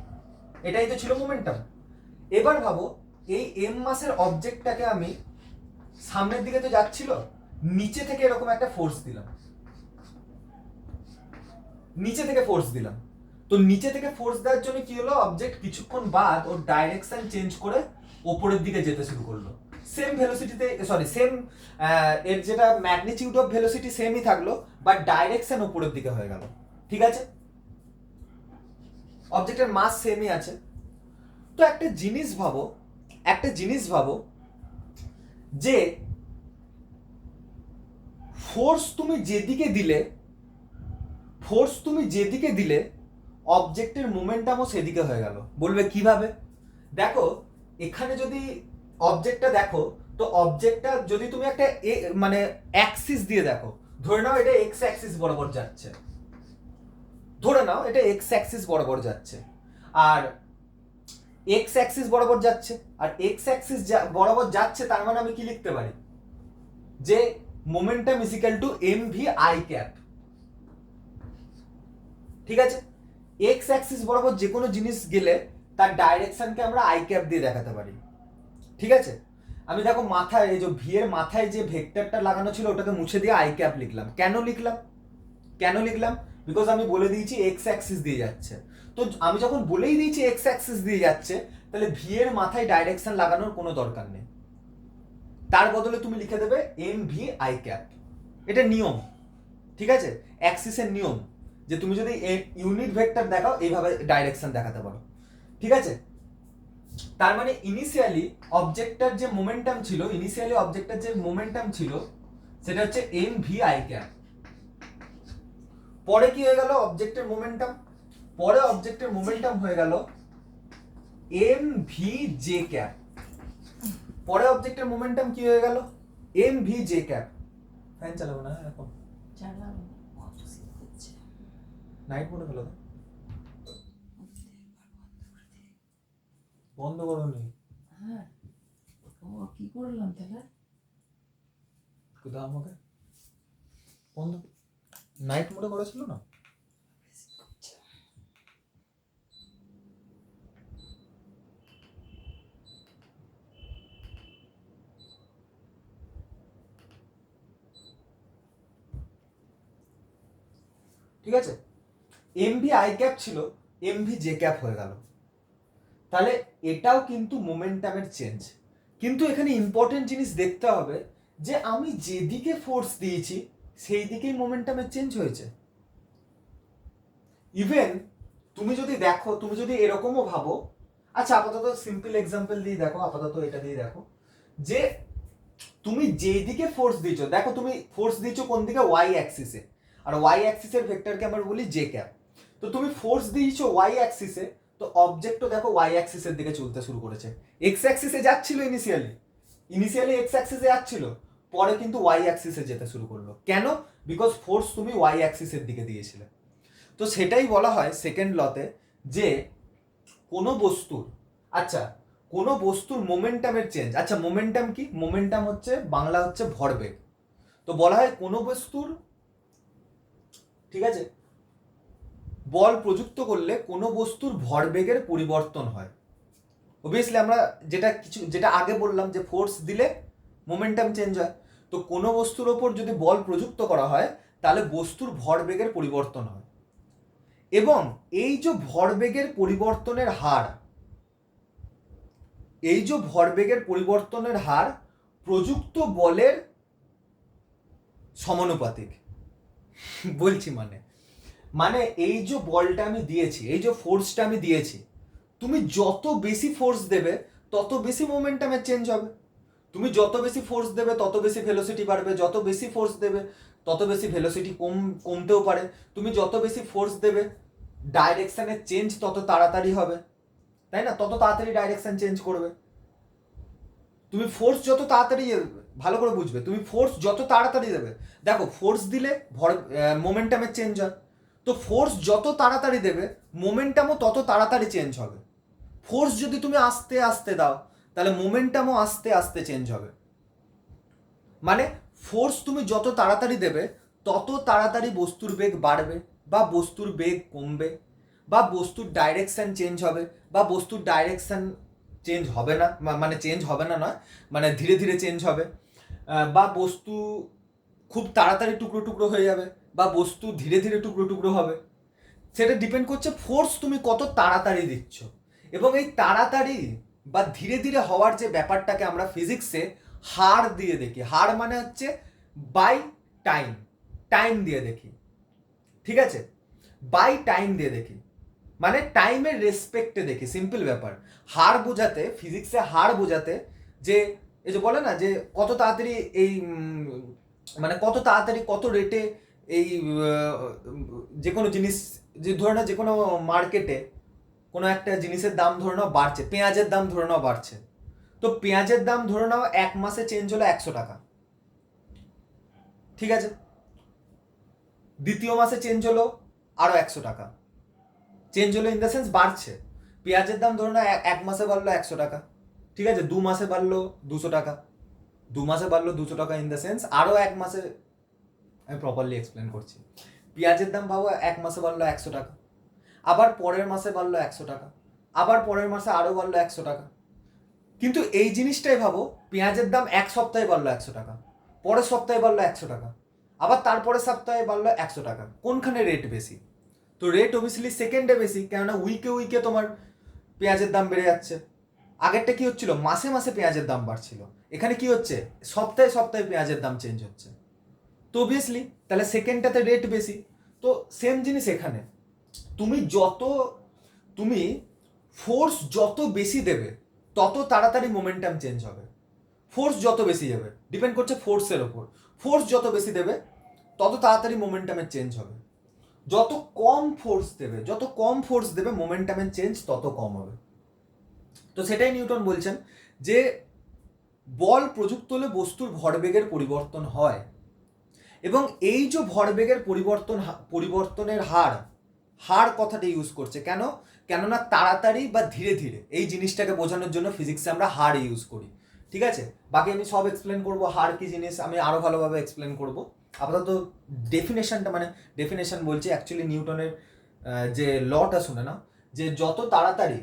এটাই তো ছিল মোমেন্টাম। এবার ভাবো এই এম মাসের অবজেক্টটাকে আমি সামনের দিকে তো যাচ্ছিল, নিচে থেকে এরকম একটা ফোর্স দিলাম, নিচে থেকে ফোর্স দিলাম, তো নিচে থেকে ফোর্স দেওয়ার জন্য কি হলো, অবজেক্ট কিছুক্ষণ বাদ ওর ডাইরেকশন চেঞ্জ করে ওপরের দিকে যেতে শুরু করলো, সেম ভেলোসিটিতে, সরি সেম এর যেটা ম্যাগনিটিউড অফ ভেলোসিটি সেমই থাকলো, বাট ডাইরেকশন ওপরের দিকে হয়ে গেল, ঠিক আছে, অবজেক্টের মাস সেমই আছে। তো একটা জিনিস ভাবো যে ফোর্স তুমি যেদিকে দিলে অবজেক্টের মোমেন্টামও সেদিকে হয়ে গেল। বলবে কিভাবে? দেখো এখানে যদি অবজেক্টটা দেখো, তো অবজেক্টটা যদি তুমি একটা মানে অ্যাক্সিস দিয়ে দেখো, ধরে নাও এটা এক্স অ্যাক্সিস বরাবর যাচ্ছে, আর এক্স অ্যাক্সিস বরাবর যাচ্ছে, তার মানে আমি কি লিখতে পারি, যে momentum is equal to M V I cap, ঠিক আছে। এক্স অ্যাক্সিস বরাবর যে কোনো জিনিস গেলে তার ডাইরেকশনকে আমরা আই ক্যাপ দিয়ে দেখাতে পারি, ঠিক আছে। আমি দেখো মাথায় এই যে ভি এর মাথায় যে ভেক্টরটা লাগানো ছিল ওটাকে মুছে দিয়ে আই ক্যাপ লিখলাম। কেন লিখলাম? বিকজ আমি বলে দিয়েছি এক্স অ্যাক্সিস দিয়ে যাচ্ছে, তো আমি যখন বলেই দিয়েছি এক্স অ্যাক্সিস দিয়ে যাচ্ছে, তাহলে ভি এর মাথায় ডাইরেকশন লাগানোর কোনো দরকার নেই, তার বদলে তুমি লিখে দেবে এম ভি আই ক্যাপ, এটা নিয়ম, ঠিক আছে, অ্যাক্সিসের নিয়ম, যে তুমি যদি ইউনিট ভেক্টর দেখাও এইভাবে ডাইরেকশন দেখাতে পারো, ঠিক আছে। তার মানে ইনিশিয়ালি অবজেক্টটার যে মোমেন্টাম ছিল সেটা হচ্ছে এম ভি আই ক্যাপ। পরে কি হয়ে গেল অবজেক্টের মোমেন্টাম হয়ে গেল M V J cap. M V J cap. Fan চালাবো না এখন, চালাবো কত শীত করছে। নাইট মোডে ফেলো, বন্ধ করো নি। হ্যাঁ ও কি করলাম তাহলে? কোথাও আমাকে বন্ধ, নাইট মোডে করেছিল না। ঠিক আছে, এম ভি আই ক্যাপ ছিল, এম ভি জে ক্যাপ হয়ে গেল, তাহলে এটাও কিন্তু মোমেন্টামের চেঞ্জ। কিন্তু এখানে ইম্পর্টেন্ট জিনিস দেখতে হবে যে আমি যেদিকে ফোর্স দিয়েছি সেই দিকেই মোমেন্টামের চেঞ্জ হয়েছে। ইভেন তুমি যদি দেখো, তুমি যদি এরকমও ভাবো, আচ্ছা আপাতত সিম্পল এক্সাম্পল দিয়ে দেখো, এটা দিয়ে দেখো, যে তুমি যেদিকে ফোর্স দিয়েছো, দেখো তুমি ফোর্স দিয়েছো কোন দিকে, ওয়াই অ্যাক্সিসে, আর ওয়াই অ্যাক্সিসের ভেক্টরকে আমরা বলি জে ক্যাপ। তো তুমি ফোর্স দিয়েছো ওয়াই অ্যাক্সিসে, তো অবজেক্টও দেখো ওয়াই অ্যাক্সিসের দিকে চলতে শুরু করেছে। এক্স অ্যাক্সিসে যাচ্ছিল ইনিশিয়ালি এক্স অ্যাক্সিসে যাচ্ছিল, পরে কিন্তু ওয়াই অ্যাক্সিসে যেতে শুরু করলো। কেন? বিকজ ফোর্স তুমি ওয়াই অ্যাক্সিসের দিকে দিয়েছিলে। তো সেটাই বলা হয় সেকেন্ড লতে, যে কোনো বস্তুর মোমেন্টামের চেঞ্জ। আচ্ছা মোমেন্টাম কি? মোমেন্টাম হচ্ছে বাংলা হচ্ছে ভরবেগ। তো বলা হয় কোনো বস্তুর, ঠিক আছে, বল প্রযুক্ত করলে কোনো বস্তুর ভরবেগের পরিবর্তন হয়। অবভিয়াসলি আমরা যেটা আগে বললাম যে ফোর্স দিলে মোমেন্টাম চেঞ্জ হয়, তো কোনো বস্তুর ওপর যদি বল প্রযুক্ত করা হয় তাহলে বস্তুর ভরবেগের পরিবর্তন হয়, এবং এই যে ভরবেগের পরিবর্তনের হার প্রযুক্ত বলের সমানুপাতিক। বলছি মানে এই যে বলটা আমি দিয়েছি, এই যে ফোর্সটা আমি দিয়েছি, তুমি যত বেশি ফোর্স দেবে তত বেশি মোমেন্টামের চেঞ্জ হবে। তুমি যত বেশি ফোর্স দেবে তত বেশি ভেলোসিটি বাড়বে, যত বেশি ফোর্স দেবে তত বেশি ভেলোসিটি কমতেও পারে। তুমি যত বেশি ফোর্স দেবে ডাইরেকশনের চেঞ্জ তত তাড়াতাড়ি হবে, তাই না? তত তাড়াতাড়ি ডাইরেকশন চেঞ্জ করবে। তুমি ফোর্স যত তাড়াতাড়ি, ভালো করে বুঝবে, তুমি ফোর্স যত তাড়াতাড়ি দেবে, দেখো ফোর্স দিলে মোমেন্টামের চেঞ্জ হয়, তো ফোর্স যত তাড়াতাড়ি দেবে মোমেন্টামও তত তাড়াতাড়ি চেঞ্জ হবে। ফোর্স যদি তুমি আস্তে আস্তে দাও তাহলে মোমেন্টামও আস্তে আস্তে চেঞ্জ হবে। মানে ফোর্স তুমি যত তাড়াতাড়ি দেবে তত তাড়াতাড়ি বস্তুর বেগ বাড়বে বা বস্তুর বেগ কমবে বা বস্তুর ডাইরেকশন চেঞ্জ হবে বা বস্তুর ডাইরেকশন চেঞ্জ হবে না, মানে চেঞ্জ হবে না নয়, মানে ধীরে ধীরে চেঞ্জ হবে, বা বস্তু খুব তাড়াতাড়ি টুকরো টুকরো হয়ে যাবে বা বস্তু ধীরে ধীরে টুকরো টুকরো হবে। সেটা ডিপেন্ড করছে ফোর্স তুমি কত তাড়াতাড়ি দিচ্ছ। এবং এই তাড়াতাড়ি বা ধীরে ধীরে হওয়ার যে ব্যাপারটাকে আমরা ফিজিক্সে হার দিয়ে দেখি। হার মানে হচ্ছে বাই টাইম, টাইম দিয়ে দেখি, ঠিক আছে? বাই টাইম দিয়ে দেখি মানে টাইমের রেসপেক্টে দেখি, সিম্পল ব্যাপার। হার বোঝাতে, ফিজিক্সে হার বোঝাতে যে এই যে বলে না যে কত তাড়াতাড়ি এই মানে কত তাড়াতাড়ি কত রেটে এই যে কোনো জিনিস, যে ধরে নাও যে কোনো মার্কেটে কোনো একটা জিনিসের দাম ধরে নাও বাড়ছে, পেঁয়াজের দাম ধরে নাও বাড়ছে, তো পেঁয়াজের দাম ধরে নাও 1 মাসে চেঞ্জ হলো 100 টাকা, ঠিক আছে? দ্বিতীয় মাসে চেঞ্জ হলো আরো 100 টাকা, চেঞ্জ হলো ইন দ্য সেন্স বাড়ছে। পেঁয়াজের দাম ধরে নাও 1 মাসে বাড়লো 100 টাকা, ঠিক আছে? 2 মাসে বাড়লো 200 টাকা, 2 মাসে বাড়লো 200 টাকা ইন দ্য সেন্স আরো 1 মাসে, আমি প্রপারলি এক্সপ্লেন করছি। পেঁয়াজের দাম ভাবো 1 মাসে বাড়লো 100 টাকা, আবার পরের মাসে বাড়লো 100 টাকা, আবার পরের মাসে আরো বাড়লো 100 টাকা। কিন্তু এই জিনিসটাই ভাবো, পেঁয়াজের দাম 1 সপ্তাহে বাড়লো 100 টাকা, পরের সপ্তাহে বাড়লো 100 টাকা, আবার তারপরের সপ্তাহে বাড়লো 100 টাকা। কোনখানে রেট বেশি? তো রেট অবভিয়াসলি সেকেন্ডে বেশি, কেননা উইকে উইকে তোমার পেঁয়াজের দাম বেড়ে যাচ্ছে। আগেরটা কি হচ্ছিল, মাসে মাসে পেঁয়াজের দাম বাড়ছিল, এখানে কি হচ্ছে, সপ্তাহে সপ্তাহে পেঁয়াজের দাম চেঞ্জ হচ্ছে। তো অবভিয়াসলি তাহলে সেকেন্ডটাতে রেট বেশি। তো সেম জিনিস এখানে, তুমি ফোর্স যত বেশি দেবে তত তাড়াতাড়ি মোমেন্টাম চেঞ্জ হবে। ফোর্স যত বেশি যাবে, ডিপেন্ড করছে ফোর্সের ওপর। ফোর্স যত বেশি দেবে তত তাড়াতাড়ি মোমেন্টামের চেঞ্জ হবে। যত কম ফোর্স দেবে মোমেন্টামের চেঞ্জ তত কম হবে। তো সেটাই নিউটন বলছেন যে বল প্রযুক্ত হলে বস্তুর ভরবেগের পরিবর্তন হয়। এবং এই যে ভরবেগের পরিবর্তনের হার কথাটা ইউজ করছে কেন? কেননা তাড়াতাড়ি বা ধীরে ধীরে এই জিনিসটাকে বোঝানোর জন্য ফিজিক্সে আমরা হার ইউজ করি, ঠিক আছে? বাকি আমি সব এক্সপ্লেন করব, হার কি জিনিস আমি আরো ভালোভাবে এক্সপ্লেন করব। আপাতত ডেফিনেশনটা, মানে ডেফিনেশন বলছি অ্যাকচুয়ালি নিউটনের যে লটা শুনে না, যে যত তাড়াতাড়ি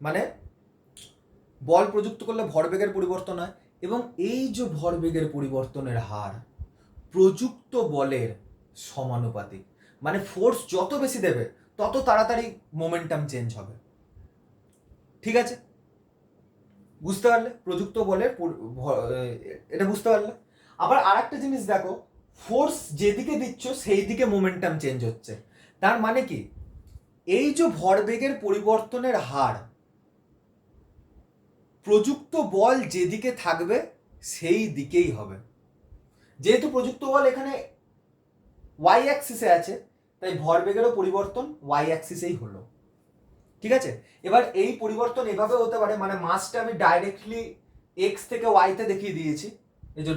মানে বল প্রযুক্ত করলে ভরবেগের পরিবর্তন হয়, এবং এই যে ভরবেগের পরিবর্তনের হার প্রযুক্ত বলের সমানুপাতিক। মানে ফোর্স যত বেশি দেবে তত তাড়াতাড়ি মোমেন্টাম চেঞ্জ হবে, ঠিক আছে? বুঝতে পারলে প্রযুক্ত বলের এটা বুঝতে পারলে? আবার আরেকটা জিনিস দেখো, ফোর্স যেদিকে দিচ্ছ সেই দিকে মোমেন্টাম চেঞ্জ হচ্ছে। তার মানে কি, এই যে ভরবেগের পরিবর্তনের হার, প্রযুক্ত বল যেদিকে থাকবে সেই দিকেই হবে। যেহেতু প্রযুক্ত বল এখানে ওয়াই অ্যাক্সিসে আছে, তাই ভরবেগেরও পরিবর্তন ওয়াই অ্যাক্সিসেই হলো, ঠিক আছে? এবার এই পরিবর্তন এভাবে হতে পারে, মানে মাসটা আমি ডাইরেক্টলি এক্স থেকে ওয়াইতে দেখিয়ে দিয়েছি, এই যে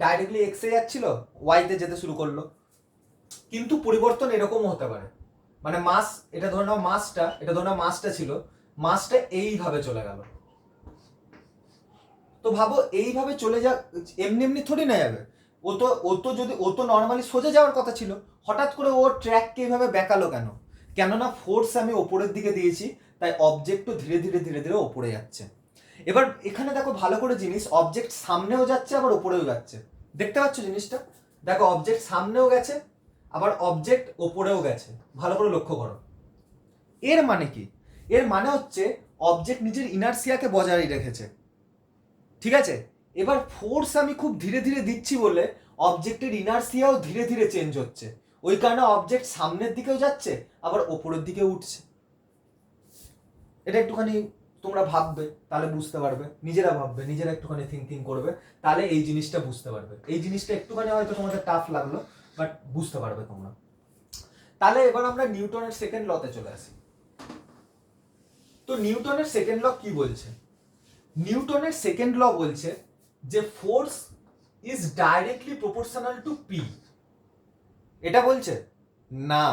ডাইরেক্টলি এক্সে যাচ্ছিল ওয়াইতে যেতে শুরু করলো। কিন্তু পরিবর্তন এরকমও হতে পারে, মানে মাস, এটা ধরে নাও মাসটা ছিল, মাসটা এইভাবে চলে গেল। তো ভাবো এইভাবে চলে যা, এমনি এমনি থোড়ি না যাবে। ও তো নর্মালি সোজা যাওয়ার কথা ছিল, হঠাৎ করে ও ট্র্যাককে এইভাবে বেঁকালো কেন? কেননা ফোর্স আমি ওপরের দিকে দিয়েছি, তাই অবজেক্টও ধীরে ধীরে ধীরে ধীরে ওপরে যাচ্ছে। এবার এখানে দেখো ভালো করে জিনিস, অবজেক্ট সামনেও যাচ্ছে আবার ওপরেও যাচ্ছে, দেখতে পাচ্ছ জিনিসটা? দেখো অবজেক্ট সামনেও গেছে আবার অবজেক্ট ওপরেও গেছে, ভালো করে লক্ষ্য করো। এর মানে কি? এর মানে হচ্ছে অবজেক্ট নিজের ইনার্সিয়াকে বজায় রেখেছে, ঠিক আছে? এবার ফোর্স আমি খুব ধীরে ধীরে দিচ্ছি বলে অবজেক্টের ইনার্সিয়াও ধীরে ধীরে চেঞ্জ হচ্ছে, ওই কারণে অবজেক্ট সামনের দিকেও যাচ্ছে আবার ওপরের দিকেও উঠছে। এটা একটুখানি তোমরা ভাববে, তাহলে বুঝতে পারবে, নিজেরা একটুখানি থিঙ্কিং করবে, তাহলে এই জিনিসটা বুঝতে পারবে। এই জিনিসটা একটুখানি হয়তো তোমাদের টাফ লাগলো, বাট বুঝতে পারবে তোমরা। তাহলে এবার আমরা নিউটনের সেকেন্ড লতে চলে আসি। তো নিউটনের সেকেন্ড ল কি বলছে? নিউটনের সেকেন্ড ল বলছে যে force is directly proportional to P. এটা বলছে না,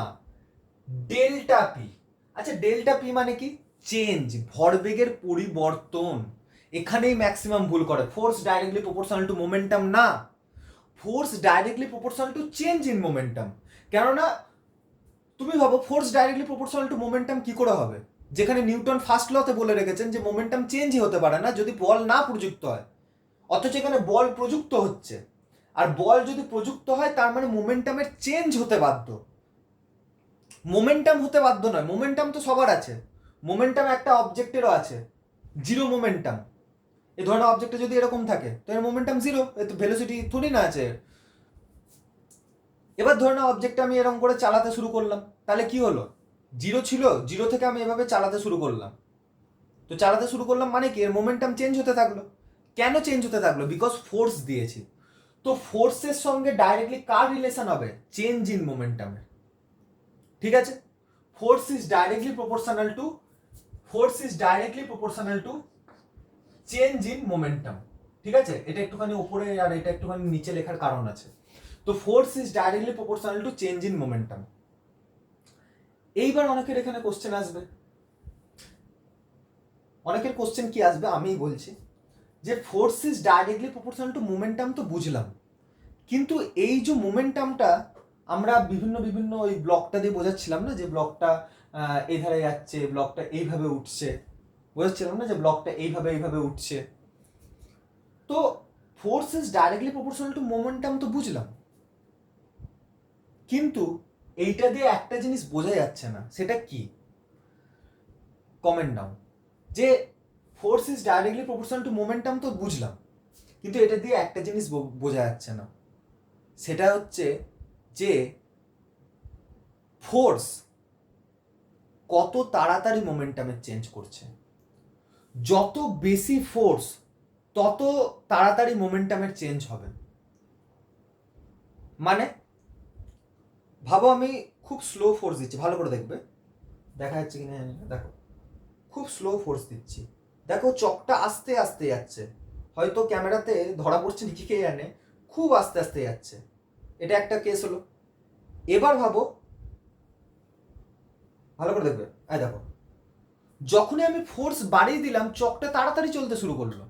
ডেল্টা পি। আচ্ছা ডেল্টা পি মানে কি? চেঞ্জ, ভরবেগের পরিবর্তন। এখানেই ম্যাক্সিমাম ভুল করে, force directly proportional to momentum না, force directly proportional to change in momentum. কেননা তুমি ভাবো force directly proportional to momentum কি করে হবে, যেখানে নিউটন ফার্স্ট লতে বলে রেখেছেন যে মোমেন্টাম চেঞ্জই হতে পারে না যদি বল না প্রযুক্ত হয়, অথচ এখানে বল প্রযুক্ত হচ্ছে। আর বল যদি প্রযুক্ত হয় তার মানে মোমেন্টামের চেঞ্জ হতে বাধ্য, মোমেন্টাম হতে বাধ্য নয়। মোমেন্টাম তো সবার আছে, মোমেন্টাম একটা অবজেক্টেরও আছে, জিরো মোমেন্টাম। এই ধরনের অবজেক্টে যদি এরকম থাকে তো এর মোমেন্টাম জিরো, এর তো ভেলোসিটি থোড়ি না আছে। এবার ধরে নাও অবজেক্টটা আমি এরকম করে চালাতে শুরু করলাম, তাহলে কি হলো, জিরো ছিল, জিরো থেকে আমি এভাবে চালাতে শুরু করলাম, তো চালাতে শুরু করলাম মানে কি এর মোমেন্টাম চেঞ্জ হতে থাকলো। কেন চেঞ্জ হতে থাকলো? বিকজ ফোর্স দিয়েছি। তো ফোর্সের সঙ্গে ডাইরেক্টলি কার রিলেশন হবে? চেঞ্জ ইন মোমেন্টামের। ঠিক আছে, force is directly proportional to change in momentum. ঠিক আছে, এটা একটুখানি উপরে আর এটা একটুখানি নিচে লেখার কারণ আছে। তো force is directly proportional to change in momentum. এইবার অনেকের এখানে কোশ্চেন আসবে, অনেকের কোশ্চেন কি আসবে আমিই বলছি, যে force is directly proportional to momentum তো বুঝলাম, কিন্তু এই যে মোমেন্টামটা আমরা বিভিন্ন ওই ব্লকটা দিয়ে বোঝাচ্ছিলাম না, যে ব্লকটা এই ধারে যাচ্ছে, ব্লকটা এইভাবে উঠছে, বোঝাচ্ছিলাম না যে ব্লকটা এইভাবে উঠছে। তো force is directly proportional to momentum তো বুঝলাম, কিন্তু এইটা দিয়ে একটা জিনিস বোঝা যাচ্ছে না, সেটা কি? কমেন্ট নাও যে force is directly proportional to momentum তো বুঝলাম, কিন্তু এটা দিয়ে একটা জিনিস বোঝা যাচ্ছে না, সেটা হচ্ছে যে ফোর্স কত তাড়াতাড়ি মোমেন্টামের চেঞ্জ করছে। যত বেশি ফোর্স তত তাড়াতাড়ি মোমেন্টামের চেঞ্জ হবে। মানে ভাবো আমি খুব স্লো ফোর্স দিচ্ছি, ভালো করে দেখবে, দেখা যাচ্ছে কিনা জানি না, দেখো খুব স্লো ফোর্স দিচ্ছি, দেখো চকটা আস্তে আস্তে যাচ্ছে, হয়তো ক্যামেরাতে ধরা পড়ছে নাকি কে জানে, খুব আস্তে আস্তে যাচ্ছে। এটা একটা কেস হলো। এবার ভাবো, ভালো করে দেখবে, এই দেখো যখনই আমি ফোর্স বাড়িয়ে দিলাম চকটা তাড়াতাড়ি চলতে শুরু করলো,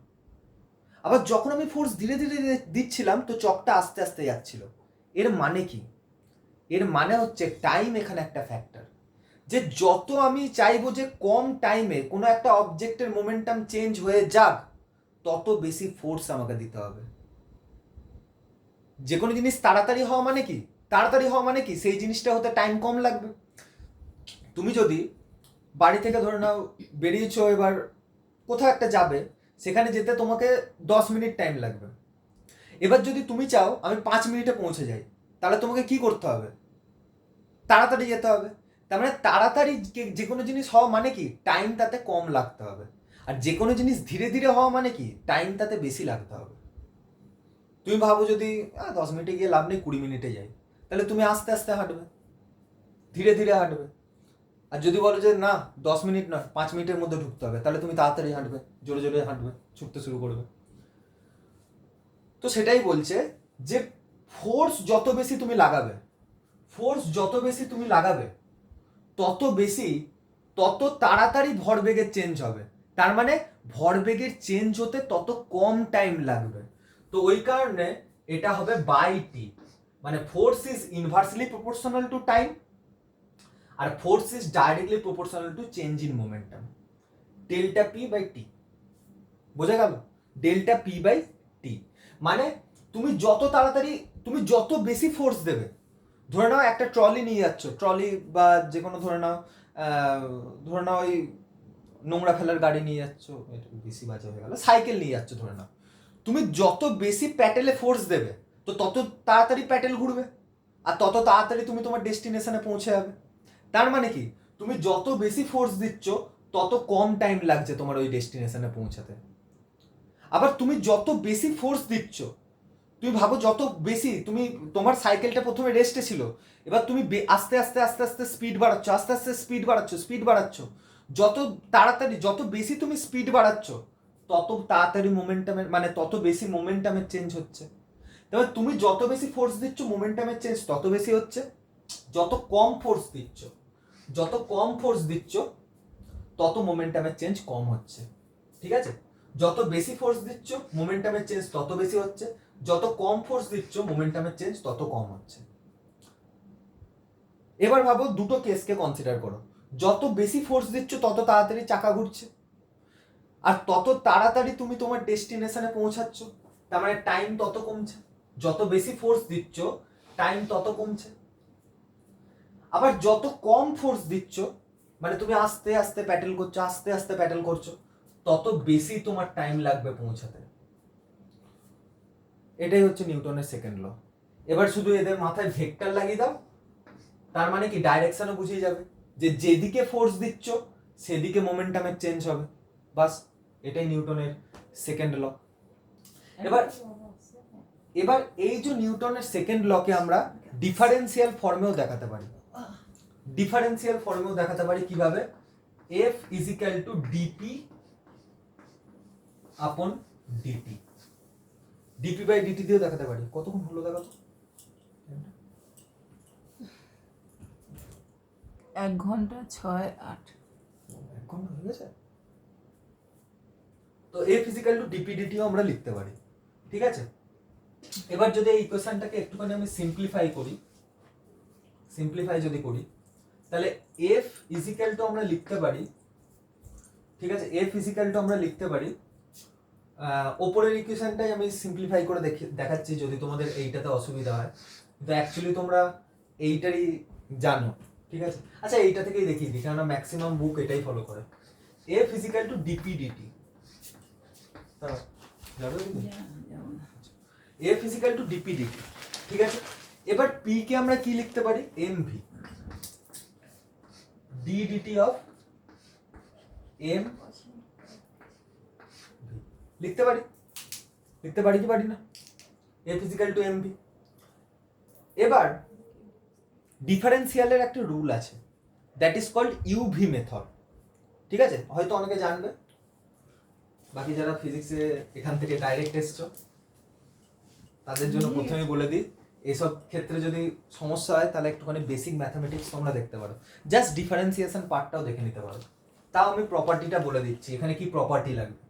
আবার যখন আমি ফোর্স ধীরে ধীরে দিচ্ছিলাম তো চকটা আস্তে আস্তে যাচ্ছিল। এর মানে কি? এর মানে হচ্ছে টাইম এখানে একটা ফ্যাক্টর, যে যত আমি চাইবো যে কম টাইমে কোনো একটা অবজেক্টের মোমেন্টাম চেঞ্জ হয়ে যাক, তত বেশি ফোর্স আমাকে দিতে হবে। যে কোনো জিনিস তাড়াতাড়ি হওয়া মানে কি সেই জিনিসটা হতে টাইম কম লাগবে। তুমি যদি বাড়ি থেকে ধরে নাও বেরিয়েছো, এবার কোথাও একটা যাবে, সেখানে যেতে তোমাকে 10 মিনিট টাইম লাগবে। এবার যদি তুমি চাও আমি 5 মিনিটে পৌঁছে যাই, তাহলে তোমাকে কি করতে হবে? তাড়াতাড়ি যেতে হবে। তার মানে তাড়াতাড়ি যে কোনো জিনিস হওয়া মানে কি টাইম তাতে কম লাগতে হবে, আর যে কোনো জিনিস ধীরে ধীরে হওয়া মানে কি টাইম তাতে বেশি লাগতে হবে। তুমি ভাবো যদি 10 মিনিটে গিয়ে লাভ নেই, 20 মিনিটে যাই, তাহলে তুমি আস্তে আস্তে হাঁটবে, ধীরে ধীরে হাঁটবে। আর যদি বলো যে না 10 মিনিট নয় 5 মিনিটের মধ্যে ঢুকতে হবে, তাহলে তুমি তাড়াতাড়ি হাঁটবে, জোরে জোরে হাঁটবে, ছুটতে শুরু করবে। তো সেটাই বলছে যে ফোর্স যত বেশি তুমি লাগাবে তত তাড়াতাড়ি ভরবেগের চেঞ্জ হবে। তার মানে ভরবেগের চেঞ্জ হতে তত কম টাইম লাগবে। তো ওই কারণে এটা হবে বাই টি, মানে force is inversely proportional to time আর force is directly proportional to change in momentum, delta P by T. বোঝা গেল? ডেল্টা পি বাই টি মানে তুমি যত বেশি ফোর্স দেবে, ধরে নাও একটা ট্রলি নিয়ে যাচ্ছ, ট্রলি বা যে কোনো ধরে নাও ওই নোংরা ফেলার গাড়ি নিয়ে যাচ্ছ, এটা বেশি বাজে হয়ে গেল, সাইকেল নিয়ে যাচ্ছ ধরে নাও, তুমি যত বেশি প্যাডেলে ফোর্স দেবে তো তত তাড়াতাড়ি প্যাডেল ঘুরবে, আর তত তাড়াতাড়ি তুমি তোমার ডেস্টিনেশনে পৌঁছে যাবে। তার মানে কি তুমি যত বেশি ফোর্স দিচ্ছ তত কম টাইম লাগছে তোমার ওই ডেস্টিনেশনে পৌঁছাতে। আবার তুমি যত বেশি ফোর্স দিচ্ছ, তুমি ভাবো যত বেশি তোমার সাইকেলটা প্রথমে রেস্টে ছিল, এবার তুমি আস্তে আস্তে স্পিড বাড়াচ্ছ, যত বেশি তুমি স্পিড বাড়াচ্ছ তত তাড়াতাড়ি মোমেন্টামের মানে তত বেশি মোমেন্টামের চেঞ্জ হচ্ছে। তবে তুমি যত বেশি ফোর্স দিচ্ছ মোমেন্টামের চেঞ্জ তত বেশি হচ্ছে, যত কম ফোর্স দিচ্ছ তত মোমেন্টামের চেঞ্জ কম হচ্ছে। ঠিক আছে, যত বেশি ফোর্স দিচ্ছ মোমেন্টামের চেঞ্জ তত বেশি হচ্ছে, যত কম ফোর্স দিচ্ছ মোমেন্টামের চেঞ্জ তত কম হচ্ছে। এবার ভাবো দুটো কেসকে কনসিডার করো, যত বেশি ফোর্স দিচ্ছ তত তাড়াতাড়ি চাকা ঘুরছে, আর তত তাড়াতাড়ি তুমি তোমার ডেস্টিনেশনে পৌঁছাচ্ছ, তার মানে টাইম তত কমছে। যত বেশি ফোর্স দিচ্ছ টাইম তত কমছে। আবার যত কম ফোর্স দিচ্ছ, মানে তুমি আস্তে আস্তে প্যাডেল করছো, আস্তে আস্তে প্যাডেল করছো, তত বেশি তোমার টাইম লাগবে পৌঁছাতে। এটাই হচ্ছে নিউটনের সেকেন্ড ল। এবার শুধু এদের মাথায় ভেক্টর লাগিয়ে দাও, তার মানে কি ডাইরেকশনও বুঝিয়ে যাবে, যে যেদিকে ফোর্স দিচ্ছ সেদিকে মোমেন্টামের চেঞ্জ হবে। বাস, এটাই নিউটনের সেকেন্ড ল। এবার এই যে নিউটনের সেকেন্ড লকে আমরা ডিফারেন্সিয়াল ফর্মেও দেখাতে পারি। ডিফারেন্সিয়াল ফর্মেও দেখাতে পারি কিভাবে? F is equal to DP আপন ডিটি। ডিপি বাই ডিটি দিয়েও দেখাতে পারি। কতক্ষণ হলো দেখো তো? 1 ঘন্টা 6-8। 1 ঘন্টা হয়ে গেছে। তো F is equal to DP ডিটিও আমরা লিখতে পারি, ঠিক আছে? এবার যদি এই ইকুয়েশনটাকে একটুখানি আমি সিম্পলিফাই করি, তাহলে F ইজ ইকুয়াল টু আমরা লিখতে পারি, ঠিক আছে? F ইজ ইকুয়াল টু আমরা লিখতে পারি, ওপরের ইকুয়েশনটাই আমি সিম্পলিফাই করে দেখাচ্ছি যদি তোমাদের এইটাতে অসুবিধা হয়, কিন্তু অ্যাকচুয়ালি তোমরা এইটারই জানো, ঠিক আছে? আচ্ছা, এইটা থেকেই দেখিয়ে দিই, কারণ ম্যাক্সিমাম বুক এটাই ফলো করে। F is equal to dp dt, F is equal to dp dt, ঠিক আছে? এবার P কে আমরা কি লিখতে পারি? mv, d dt অফ m লিখতে পারি কি পারি না? F is equal to mv। এবার ডিফারেন্সিয়ালের একটা রুল আছে, that is called UV method, ঠিক আছে? হয়তো অনেকে জানবে, বাকি যারা ফিজিক্সে এখান থেকে ডাইরেক্ট এসছো তাদের জন্য প্রথমেই বলে দিই, এসব ক্ষেত্রে যদি সমস্যা হয় তাহলে একটুখানি বেসিক ম্যাথামেটিক্স তোমরা দেখতে পারো, জাস্ট ডিফারেন্সিয়েশন পার্টটাও দেখে নিতে পারো। তাও আমি প্রপার্টিটা বলে দিচ্ছি, এখানে কি প্রপার্টি লাগবে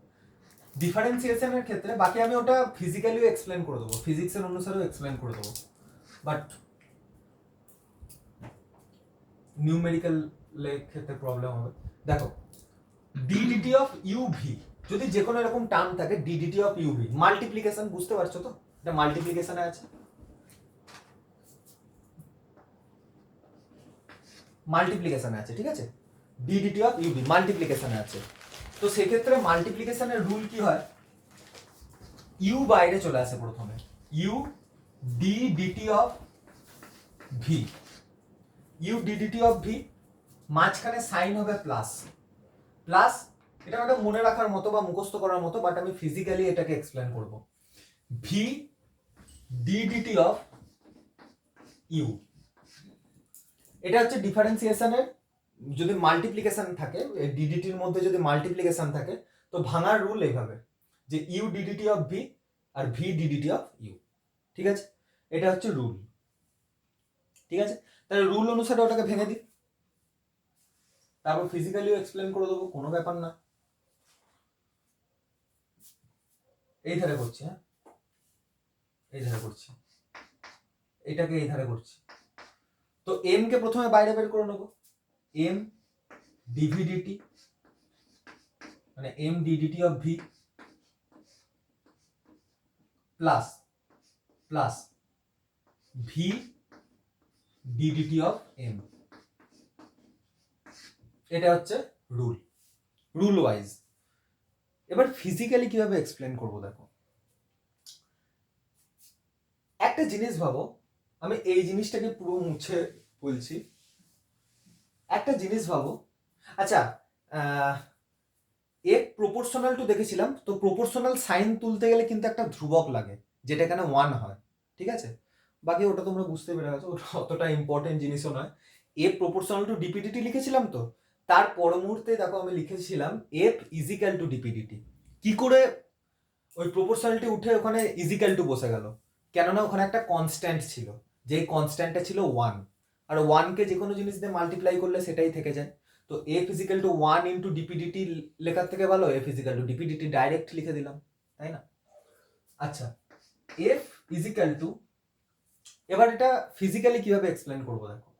ডিফারেন্সিয়েশনের ক্ষেত্রে। বাকি আমি ওটা ফিজিক্যালিও এক্সপ্লেন করে দেবো, ফিজিক্সের অনুসারেও এক্সপ্লেন করে দেবো, বাট নিউমেরিক্যাল ক্ষেত্রে প্রবলেম হবে। দেখো, ডিডিটি অফ ইউভি যদি যে কোনো এরকম টার্ম থাকে, ডিডিটি অফ ইউভি মাল্টিপ্লিকেশন, বুঝতে পারছো তো? এটা মাল্টিপ্লিকেশনে আছে, ঠিক আছে? ডিডিটি অফ ইউভি মাল্টিপ্লিকেশনে আছে। তো সেক্ষেত্রে মাল্টিপ্লিকেশনের রুল কি হয়? ইউ বাইরে চলে আসে প্রথমে, U D DT of V, U D DT of V, মাঝখানে সাইন হবে প্লাস। এটা একটা মনে রাখার মতো বা মুখস্থ করার মতো, বাট আমি ফিজিক্যালি এটাকে এক্সপ্লেন করব। V D DT of U, এটা হচ্ছে ডিফারেন্সিয়েশনের, যদি মাল্টিপ্লিকেশন থাকে ডিডিটির মধ্যে, যদি মাল্টিপ্লিকেশন থাকে তো ভাঙার রুল এইভাবে, যে ইউ ডিডিটি অফ ভি আর ভি ডিডিটি অফ ইউ, ঠিক আছে? এটা হচ্ছে রুল, ঠিক আছে? তাহলে রুল অনুসারে ওটাকে ভেঙে দিই, তারপর ফিজিক্যালিও এক্সপ্লেন করে দেবো, কোনো ব্যাপার না। এই ধারে করছি, হ্যাঁ এই ধারে করছি, এটাকে এই ধারে করছি। তো এম কে প্রথমে বাইরে বের করে নেবো, এম ডিভিডিটি, মানে M d dt of V plus V d dt of M, এটা হচ্ছে রুল ওয়াইজ। এবার ফিজিক্যালি কিভাবে এক্সপ্লেন করবো দেখো, একটা জিনিস ভাবো, আমি এই জিনিসটাকে পুরো মুছে বলছি, একটা জিনিস ভাবো। আচ্ছা, এ প্রপোর্শনাল টু দেখেছিলাম, তো প্রপোর্শনাল সাইন তুলতে গেলে কিন্তু একটা ধ্রুবক লাগে, যেটা এখানে 1 হয়, ঠিক আছে? বাকি ওটা তোমরা বুঝতে পেরে গেছো, ওটা অতটা ইম্পর্টেন্ট জিনিসও নয়। এ প্রপোর্শনাল টু ডিপিডিটি লিখেছিলাম, তো তার পর মুহূর্তে দেখো আমি লিখেছিলাম এফ ইজিক্যাল টু ডিপিডিটি। কি করে ওই প্রপোর্শনালটি উঠে ওখানে ইজিক্যাল টু বসে গেল? কেননা ওখানে একটা কনস্ট্যান্ট ছিল, যেই কনস্ট্যান্টটা ছিল 1, আর 1 কে যে কোনো জিনিস দিয়ে মাল্টিপ্লাই করলে সেটাই থেকে যায়। তো F is equal to 1 into dp dt লেখার থেকে ভালো F is equal to dp dt direct লিখে দিলাম, তাই না? আচ্ছা, এফ ইজিক্যাল টু, এবার এটা ফিজিক্যালি কিভাবে এক্সপ্লেন করবো দেখো।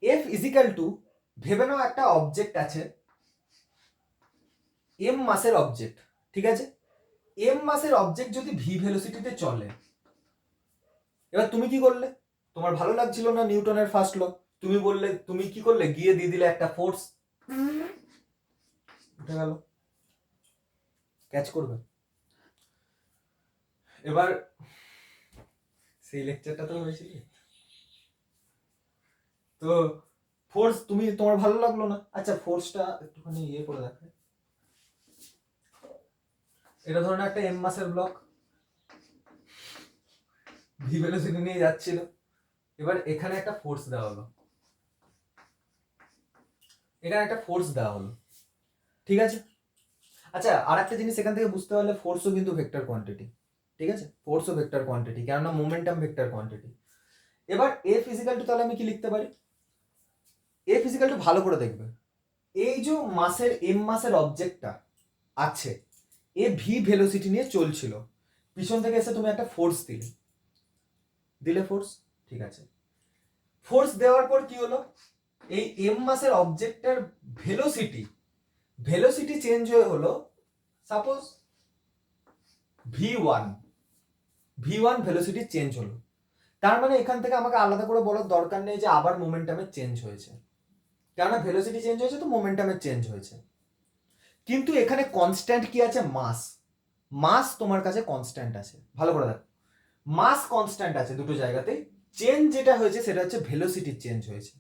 এফ ইজিক্যাল টু, ভেবে নাও একটা অবজেক্ট আছে, এম মাসের অবজেক্ট, ঠিক আছে? এম মাসের অবজেক্ট যদি ভি ভেলোসিটিতে চলে, এবার তুমি কি করলে? তোমার ভালো লাগছিল না নিউটনের ফার্স্ট ল, তুমি কি করলে? গিয়ে দিয়ে দিলে একটা ফোর্স, উঠে গেল, ক্যাচ করবে। এবার সেই লেকচারটা তো হয়েছিল, তো ফোর্স তোমার ভালো লাগলো না। আচ্ছা, ফোর্সটা একটুখানি ইয়ে করে দেখে, এটা ধরুন একটা এম মাসের ব্লক, ভি ভেলোসিটি নিয়ে যাচ্ছিল, এবার এখানে একটা ফোর্স দেওয়া হলো, এখানে একটা ফোর্স দেওয়া হলো, ঠিক আছে? আচ্ছা, আর একটা জিনিস এখান থেকে বুঝতে পারলে, ফোর্সও কিন্তু ভেক্টর কোয়ান্টিটি, ঠিক আছে? ফোর্সও ভেক্টর কোয়ান্টিটি, কেননা মোমেন্টাম ভেক্টর কোয়ান্টিটি। এবার এফ ফিজিক্যাল টু, তাহলে আমি কি লিখতে পারি? এফ ফিজিক্যাল টু, ভালো করে দেখবে, এই যে মাসের এম মাসের অবজেক্টটা আছে, এ ভি ভেলোসিটি নিয়ে চলছিল, পিছন থেকে এসে তুমি একটা ফোর্স দিলে ফোর্স, ঠিক আছে? ফোর্স দেওয়ার পর কি হলো? এই এম মাসের অবজেক্টের ভেলোসিটি চেঞ্জ হয়ে হলো suppose V one velocity change হলো। তার মানে এখান থেকে আমাকে আলাদা করে বলার দরকার নেই যে আবার মোমেন্টামের চেঞ্জ হয়েছে, কেননা ভেলোসিটি চেঞ্জ হয়েছে তো মোমেন্টামের চেঞ্জ হয়েছে। কিন্তু এখানে কনস্ট্যান্ট কি আছে? মাস তোমার কাছে কনস্ট্যান্ট আছে, ভালো করে দেখো, মাস কনস্ট্যান্ট আছে দুটো জায়গাতেই, চেঞ্জ যেটা হয়েছে সেটা হচ্ছে ভেলোসিটির চেঞ্জ হয়েছে।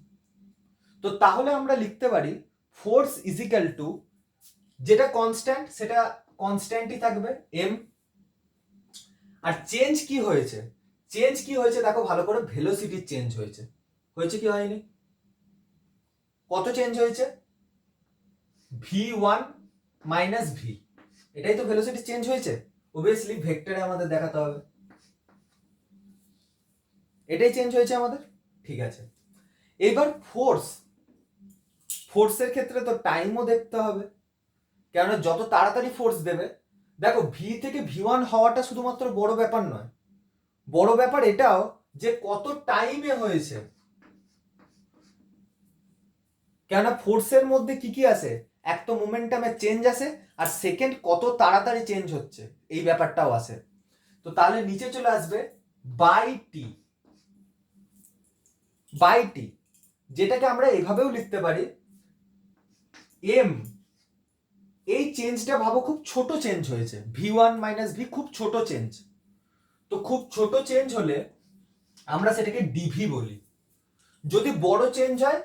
তো তাহলে আমরা লিখতে পারি ফোর্স ইজিক্যাল টু, যেটা কনস্ট্যান্ট সেটা কনস্ট্যান্টই থাকবে এম, আর চেঞ্জ কি হয়েছে? দেখো ভালো করে, ভেলোসিটির চেঞ্জ হয়েছে কি হয়নি? কত চেঞ্জ হয়েছে? v1 মাইনাস ভি, এটাই তো ভেলোসিটি চেঞ্জ হয়েছে। অবভিয়াসলি ভেক্টরে আমাদের দেখাতে হবে, এটাই চেঞ্জ হয়েছে আমাদের, ঠিক আছে? এবার ফোর্সের ক্ষেত্রে তো টাইমও দেখতে হবে, কেননা যত তাড়াতাড়ি ফোর্স দেবে, দেখো ভি থেকে v1 হওয়াটা শুধুমাত্র বড় ব্যাপার নয়, বড় ব্যাপার এটাও যে কত টাইমে হয়েছে, কেননা ফোর্সের মধ্যে কি কি আছে? এক তো মোমেন্টামের চেঞ্জ আছে, আর সেকেন্ড কত তাড়াতাড়ি চেঞ্জ হচ্ছে, এই ব্যাপারটাও আছে। তো তাহলে নিচে চলে আসবে বাই টি, যেটাকে আমরা এভাবেও লিখতে পারি এম, এই চেঞ্জটা ভাবো খুব ছোট চেঞ্জ হয়েছে, v1 মাইনাস ভি খুব ছোট চেঞ্জ, তো খুব ছোট চেঞ্জ হলে আমরা সেটাকে ডিভি বলি। যদি বড় চেঞ্জ হয়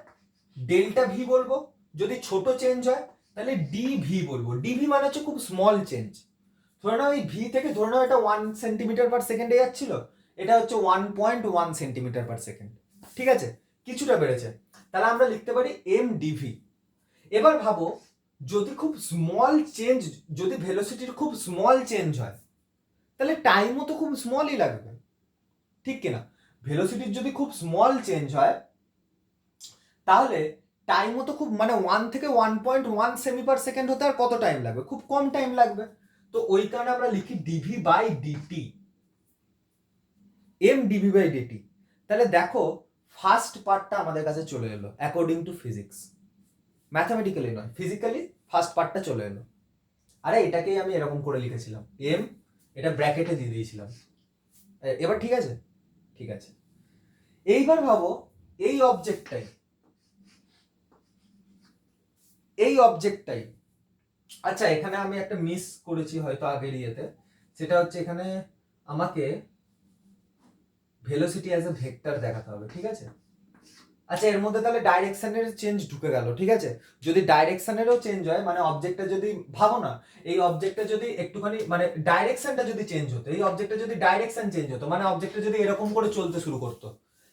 ডেল্টা ভি বলবো, যদি ছোট চেঞ্জ হয় তাহলে ডিভি বলবো। ডিভি মানে হচ্ছে খুব স্মল চেঞ্জ। ধরে নাও এই ভি থেকে ধরে নাও এটা 1 সেন্টিমিটার পার সেকেন্ডে যাচ্ছিল, এটা হচ্ছে 1.1 সেন্টিমিটার পার সেকেন্ড, ঠিক আছে? কিছুটা বেড়েছে, তাহলে আমরা লিখতে পারি এম ডিভি। এবার ভাবো, যদি খুব স্মল চেঞ্জ, যদি ভেলোসিটির খুব স্মল চেঞ্জ হয়, তাহলে টাইমও তো খুব স্মলই লাগবে, ঠিক কিনা? ভেলোসিটির যদি খুব স্মল চেঞ্জ হয় তাহলে টাইমও তো খুব, মানে 1 থেকে 1.1 সেমি পার সেকেন্ড হতে আর কত টাইম লাগবে? খুব কম টাইম লাগবে। তো ওই কারণে আমরা লিখি dv by dt, M dv by dt. তাহলে দেখো ফার্স্ট পার্টটা আমাদের কাছে চলে এলো অ্যাকর্ডিং টু ফিজিক্স, ম্যাথামেটিক্যালি নয়, ফিজিক্যালি ফার্স্ট পার্টটা চলে এলো। আরে এটাকেই আমি এরকম করে লিখেছিলাম এম, এটা ব্র্যাকেটে দিয়ে দিয়েছিলাম। এবার ঠিক আছে, ঠিক আছে। এইবার ভাবো এই অবজেক্টটাই, আচ্ছা এখানে আমি একটা মিস করেছি হয়তো আগের ইয়েতে, সেটা হচ্ছে এখানে আমাকে ভেলোসিটি অ্যাজ এ ভেক্টর দেখাতে হবে, ঠিক আছে? আচ্ছা, এর মধ্যে তাহলে ডাইরেকশনের চেঞ্জ ঢুকে গেল, ঠিক আছে? যদি ডাইরেকশনেরও চেঞ্জ হয়, মানে অবজেক্টটা যদি, ভাবো না, এই অবজেক্টটা যদি একটুখানি, মানে ডাইরেকশনটা যদি চেঞ্জ হতো, এই অবজেক্টটা যদি ডাইরেকশন চেঞ্জ হতো, মানে অবজেক্টটা যদি এরকম করে চলতে শুরু করতো,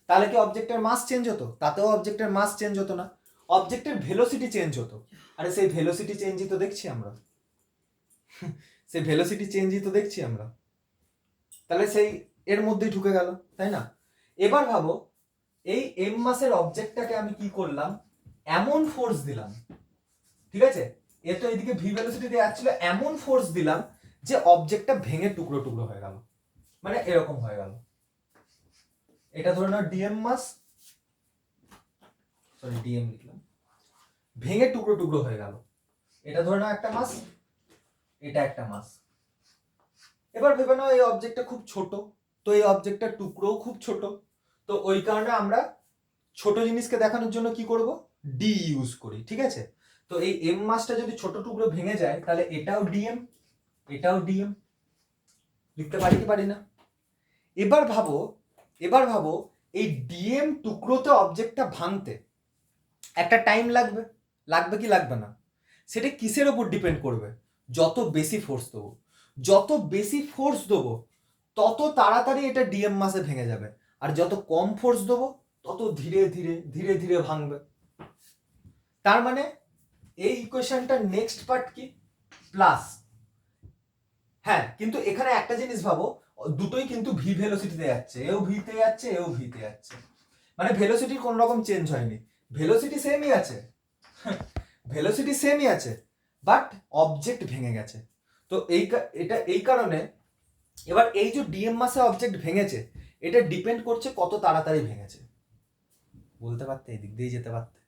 তাহলে কি অবজেক্টের মাস চেঞ্জ হতো? তাতেও অবজেক্টের মাস চেঞ্জ হতো না, অবজেক্টের ভেলোসিটি চেঞ্জ হতো। আরে সেই ভেলোসিটি চেঞ্জই তো দেখছি আমরা, তাহলে সেই এর মধ্যেই ঢুকে গেল, তাই না? এবার ভাবো এই এম মাসের অবজেক্টটাকে আমি কি করলাম, এমন ফোর্স দিলাম, ঠিক আছে, এ তো এদিকে ভি ভেলোসিটি দেওয়া ছিল, এমন ফোর্স দিলাম যে অবজেক্টটা ভেঙে টুকরো টুকরো হয়ে গেল, মানে এরকম হয়ে গেল। এটা ধরে নাও ডিএম মাস, সরি ডিএম লিখলাম, ভেঙে টুকরো টুকরো হয়ে গেল। এটা ধরে নাও একটা মাস, এটা একটা মাস। এবার ভেবে নাও এই অবজেক্টটা খুব ছোট, তো এই অবজেক্টটার টুকরোও খুব ছোট, তো ওই কারণে আমরা ছোট জিনিসকে দেখানোর জন্য কি করব, ডি ইউজ করি, ঠিক আছে। তো এই এম মাসটা যদি ছোট টুকরো ভেঙে যায় তাহলে এটাও ডিএম, এটাও ডিএম, লিখতে পারি কি পারি না? এবার ভাবো এই ডিএম টুকরোতে অবজেক্টটা ভাঙতে একটা টাইম লাগবে, লাগবে কি লাগবে না? সেটা কিসের ওপর ডিপেন্ড করবে? যত বেশি ফোর্স দেবো, যত বেশি ফোর্স দেবো তত তাড়াতাড়ি এটা ডিএম মাসে ভেঙে যাবে, আর যত কম ফোর্স দেবো তত ধীরে ধীরে ধীরে ধীরে ভাঙবে। তার মানে এই ইকুয়েশনটার নেক্সট পার্ট কি, প্লাস। হ্যাঁ, কিন্তু এখানে একটা জিনিস ভাবো, দুটোই কিন্তু ভি ভেলোসিটিতে যাচ্ছে, এও ভিতে যাচ্ছে এও ভিতে যাচ্ছে, মানে ভেলোসিটির কোন রকম চেঞ্জ হয়নি, ভেলোসিটি সেমই আছে, ভেলোসিটি সেমই আছে, বাট অবজেক্ট ভেঙে গেছে। তো এটা এই কারণে এবার এই যে ডিএম মাসে অবজেক্ট ভেঙেছে এটা ডিপেন্ড করছে কত তাড়াতাড়ি ভেঙেছে। বলতে পারতে, এদিক দিয়ে যেতে পারতে।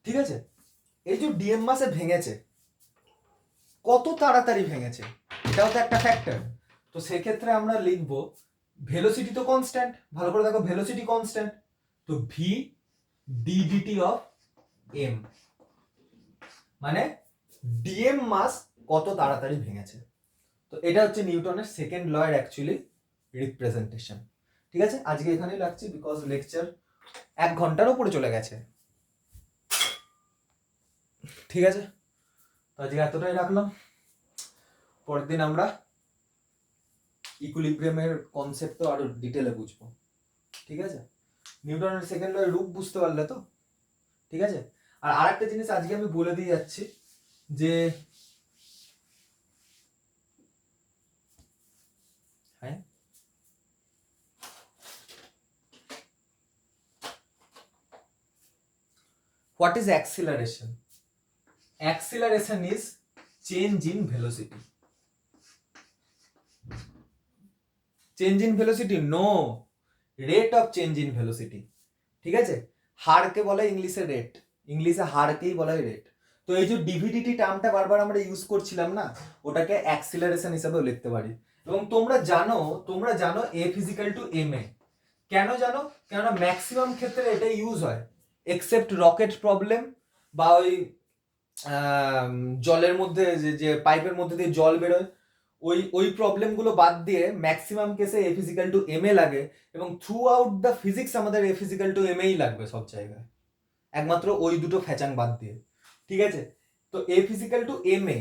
ঠিক আছে, এই যে ডিএম মাসে ভেঙেছে কত তাড়াতাড়ি ভেঙেছে এটাও তো একটা ফ্যাক্টর। তো সেক্ষেত্রে আমরা লিখব ভেলোসিটি তো কনস্ট্যান্ট, ভালো করে দেখো ভেলোসিটি কনস্ট্যান্ট, তো V D DT of M, মানে ডিএম মাস কত তাড়াতাড়ি ভেঙেছে। তো এটা হচ্ছে নিউটনের সেকেন্ড ল এর অ্যাকচুয়ালি রিপ্রেজেন্টেশন। ঠিক আছে, আজকে এখানেই রাখছি বিকজ লেকচার 1 ঘন্টার উপরে চলে গেছে। ঠিক আছে, তো আজকে এতটাই রাখলাম, পরের দিন আমরা ইকুইলিব্রিয়ামের কনসেপ্ট তো আরো ডিটেলে বুঝবো। ঠিক আছে, নিউটনের সেকেন্ড ল এর রূপ বুঝতে পারলে তো? ঠিক আছে, আর আরেকটা জিনিস আজকে আমি বলে দিয়ে যাচ্ছি যে হ্যাঁ, what is acceleration? Acceleration is change in velocity. Change in velocity? No, rate of change in velocity. ঠিক আছে, হারকে বলে ইংলিশে রেট, ইংলিশে হারকেই বলা হয় রেট। তো এই যে ডিভিডিটি টার্মটা বারবার আমরা ইউজ করছিলাম না, ওটাকে অ্যাক্সিলারেশন হিসেবেও লিখতে পারি। এবং তোমরা জানো এফ ইজিক্যাল টু এম এ, কেন জানো? কেননা ম্যাক্সিমাম ক্ষেত্রে এটা ইউজ হয়, এক্সেপ্ট রকেট প্রবলেম বা ওই জলের মধ্যে যে পাইপের মধ্যে দিয়ে জল বেরোয় ওই প্রবলেমগুলো বাদ দিয়ে ম্যাক্সিমাম কেসে এ ফিজিক্যাল টু এম এ লাগে, এবং থ্রু আউট দ্য ফিজিক্স আমাদের এ ফিজিক্যাল টু এম এই লাগবে সব জায়গায়, একমাত্র ওই দুটো ফ্যাচাং বাদ দিয়ে। ঠিক আছে, তো F physical to M A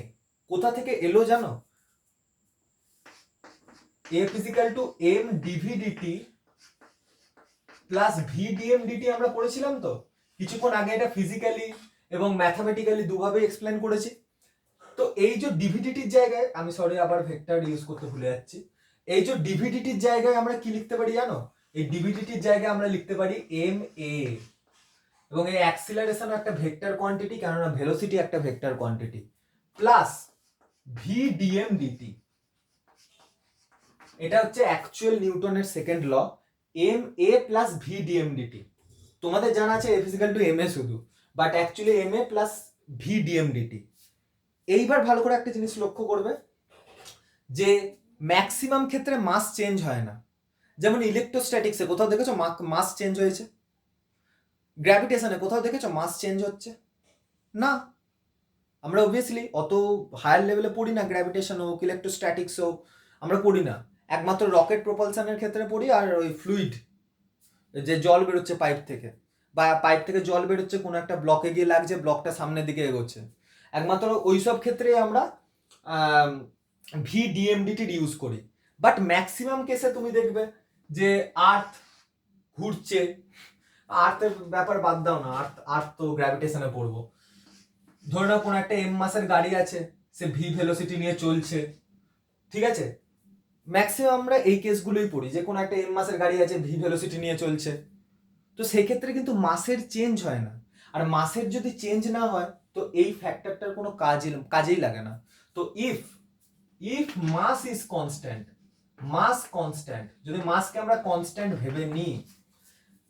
কোথা থেকে এলো জানো? F physical to M D V D T plus V DM DT আমরা পড়েছিলাম তো কিছুক্ষণ আগে, এটা ফিজিক্যালি এবং ম্যাথামেটিক্যালি দুভাবে এক্সপ্লেন করেছি। তো এই যে ডিভিডিটির জায়গায় আমি আবার ভেক্টর ইউজ করতে ভুলে যাচ্ছি, এই যে ডিভিডিটির জায়গায় আমরা কি লিখতে পারি জানো? এই ডিভিডিটির জায়গায় আমরা লিখতে পারি এম এ, এবং এই অ্যাক্সিলারেশন একটা ভেক্টর কোয়ান্টিটি, কেননা ভেলোসিটি একটা vector quantity, plus V DM DT. এটা হচ্ছে অ্যাকচুয়াল নিউটনের second law, M A plus V DM DT. তোমাদের জানা আছে A physical to M A শুধু, but actually M A plus V DM DT. এইবার ভালো করে একটা জিনিস লক্ষ্য করবে যে ম্যাক্সিমাম ক্ষেত্রে মাস চেঞ্জ হয় না, যেমন ইলেকট্রোস্ট্যাটিক্সে কোথাও দেখেছো মাস চেঞ্জ হয়েছে? গ্র্যাভিটেশনে কোথাও দেখেছো মাস চেঞ্জ হচ্ছে? না, আমরা অবভিয়াসলি অত হায়ার লেভেলে পড়ি না, গ্র্যাভিটেশন হোক ইলেকট্রোস্ট্যাটিক্স হোক আমরা পড়ি না, একমাত্র রকেট প্রপালশনের ক্ষেত্রে পড়ি, আর ওই ফ্লুইড যে জল বেরোচ্ছে পাইপ থেকে, বা পাইপ থেকে জল বেরোচ্ছে কোনো একটা ব্লকে গিয়ে লাগছে, ব্লকটা সামনের দিকে এগোচ্ছে, একমাত্র ওইসব ক্ষেত্রে আমরা ভি ডিএমডিটির ইউজ করি। বাট ম্যাক্সিমাম কেসে তুমি দেখবে যে আর্থ ঘুরছে, আর্থের ব্যাপার বাদ দাও না, আর্থ তো গ্র্যাভিটেশনে পড়বো, ধরে নাও কোনো একটা এম মাসের গাড়ি আছে, সে ভি ভেলোসিটি নিয়ে চলছে, ঠিক আছে, ম্যাক্সিমাম আমরা এই কেসগুলোই পড়ি, যে কোনো একটা এম মাসের গাড়ি আছে, ভি ভেলোসিটি নিয়ে চলছে, তো সেই ক্ষেত্রে কিন্তু মাসের চেঞ্জ হয় না। আর মাসের যদি চেঞ্জ না হয় তো এই ফ্যাক্টরটার কোনো কাজেই লাগে না। তো if mass is constant, mass constant, যদি মাসকে আমরা কনস্ট্যান্ট ভেবে নিই,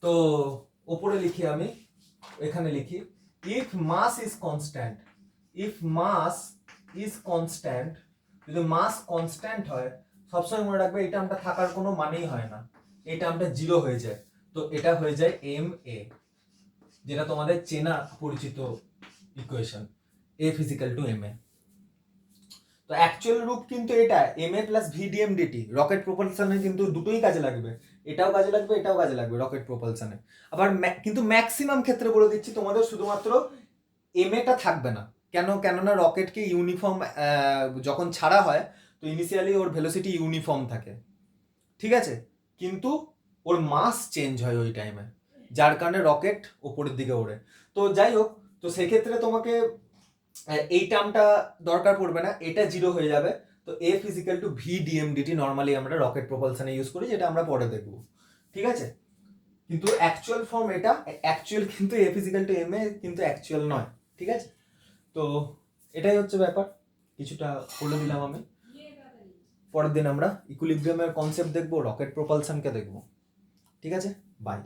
তো ওপরে লিখি আমি, এখানে লিখি, if mass is constant, if mass is constant, যদি মাস কনস্ট্যান্ট হয়, সবসময় মনে রাখবে এই টার্মটা থাকার কোনো মানেই হয় না, এই টার্মটা জিরো হয়ে যায়, তো এটা হয়ে যায় এম এ, যেটা তোমাদের চেনা পরিচিত ইকুয়েশন, এ ফিজিক্যাল টু এম এ। তো অ্যাকচুয়াল রূপ কিন্তু এটা M A plus V DM DT, rocket প্রোপালশনে কিন্তু দুটোই কাজে লাগবে, এটাও কাজে লাগবে, এটাও কাজে লাগবে রকেট প্রোপালশনে। আবার কিন্তু ম্যাক্সিমাম ক্ষেত্রে বলে দিচ্ছি তোমাদের শুধুমাত্র এম এটা থাকবে না, কেননা রকেটকে ইউনিফর্ম যখন ছাড়া হয় তো ইনিশিয়ালি ওর ভেলোসিটি ইউনিফর্ম থাকে, ঠিক আছে, কিন্তু ওর মাস চেঞ্জ হয় ওই টাইমে, যার কারণে রকেট ওপরের দিকে ওড়ে। তো যাই হোক, তো সেক্ষেত্রে তোমাকে এই টার্মটা দরকার পড়বে না, এটা জিরো হয়ে যাবে। তো F physical two V ডিএমডিটি normally আমরা রকেট প্রপালশনে ইউজ করি, যেটা আমরা পরে দেখবো, ঠিক আছে। কিন্তু অ্যাকচুয়াল ফর্ম এটা, অ্যাকচুয়াল কিন্তু এ ফিজিক্যাল টু এম এ কিন্তু অ্যাকচুয়াল নয়, ঠিক আছে। তো এটাই হচ্ছে ব্যাপার, কিছুটা বলে দিলাম আমি। পরের দিন আমরা ইকুইলিব্রিয়ামের কনসেপ্ট দেখবো, রকেট প্রপালশনকে দেখবো, ঠিক আছে, বাই।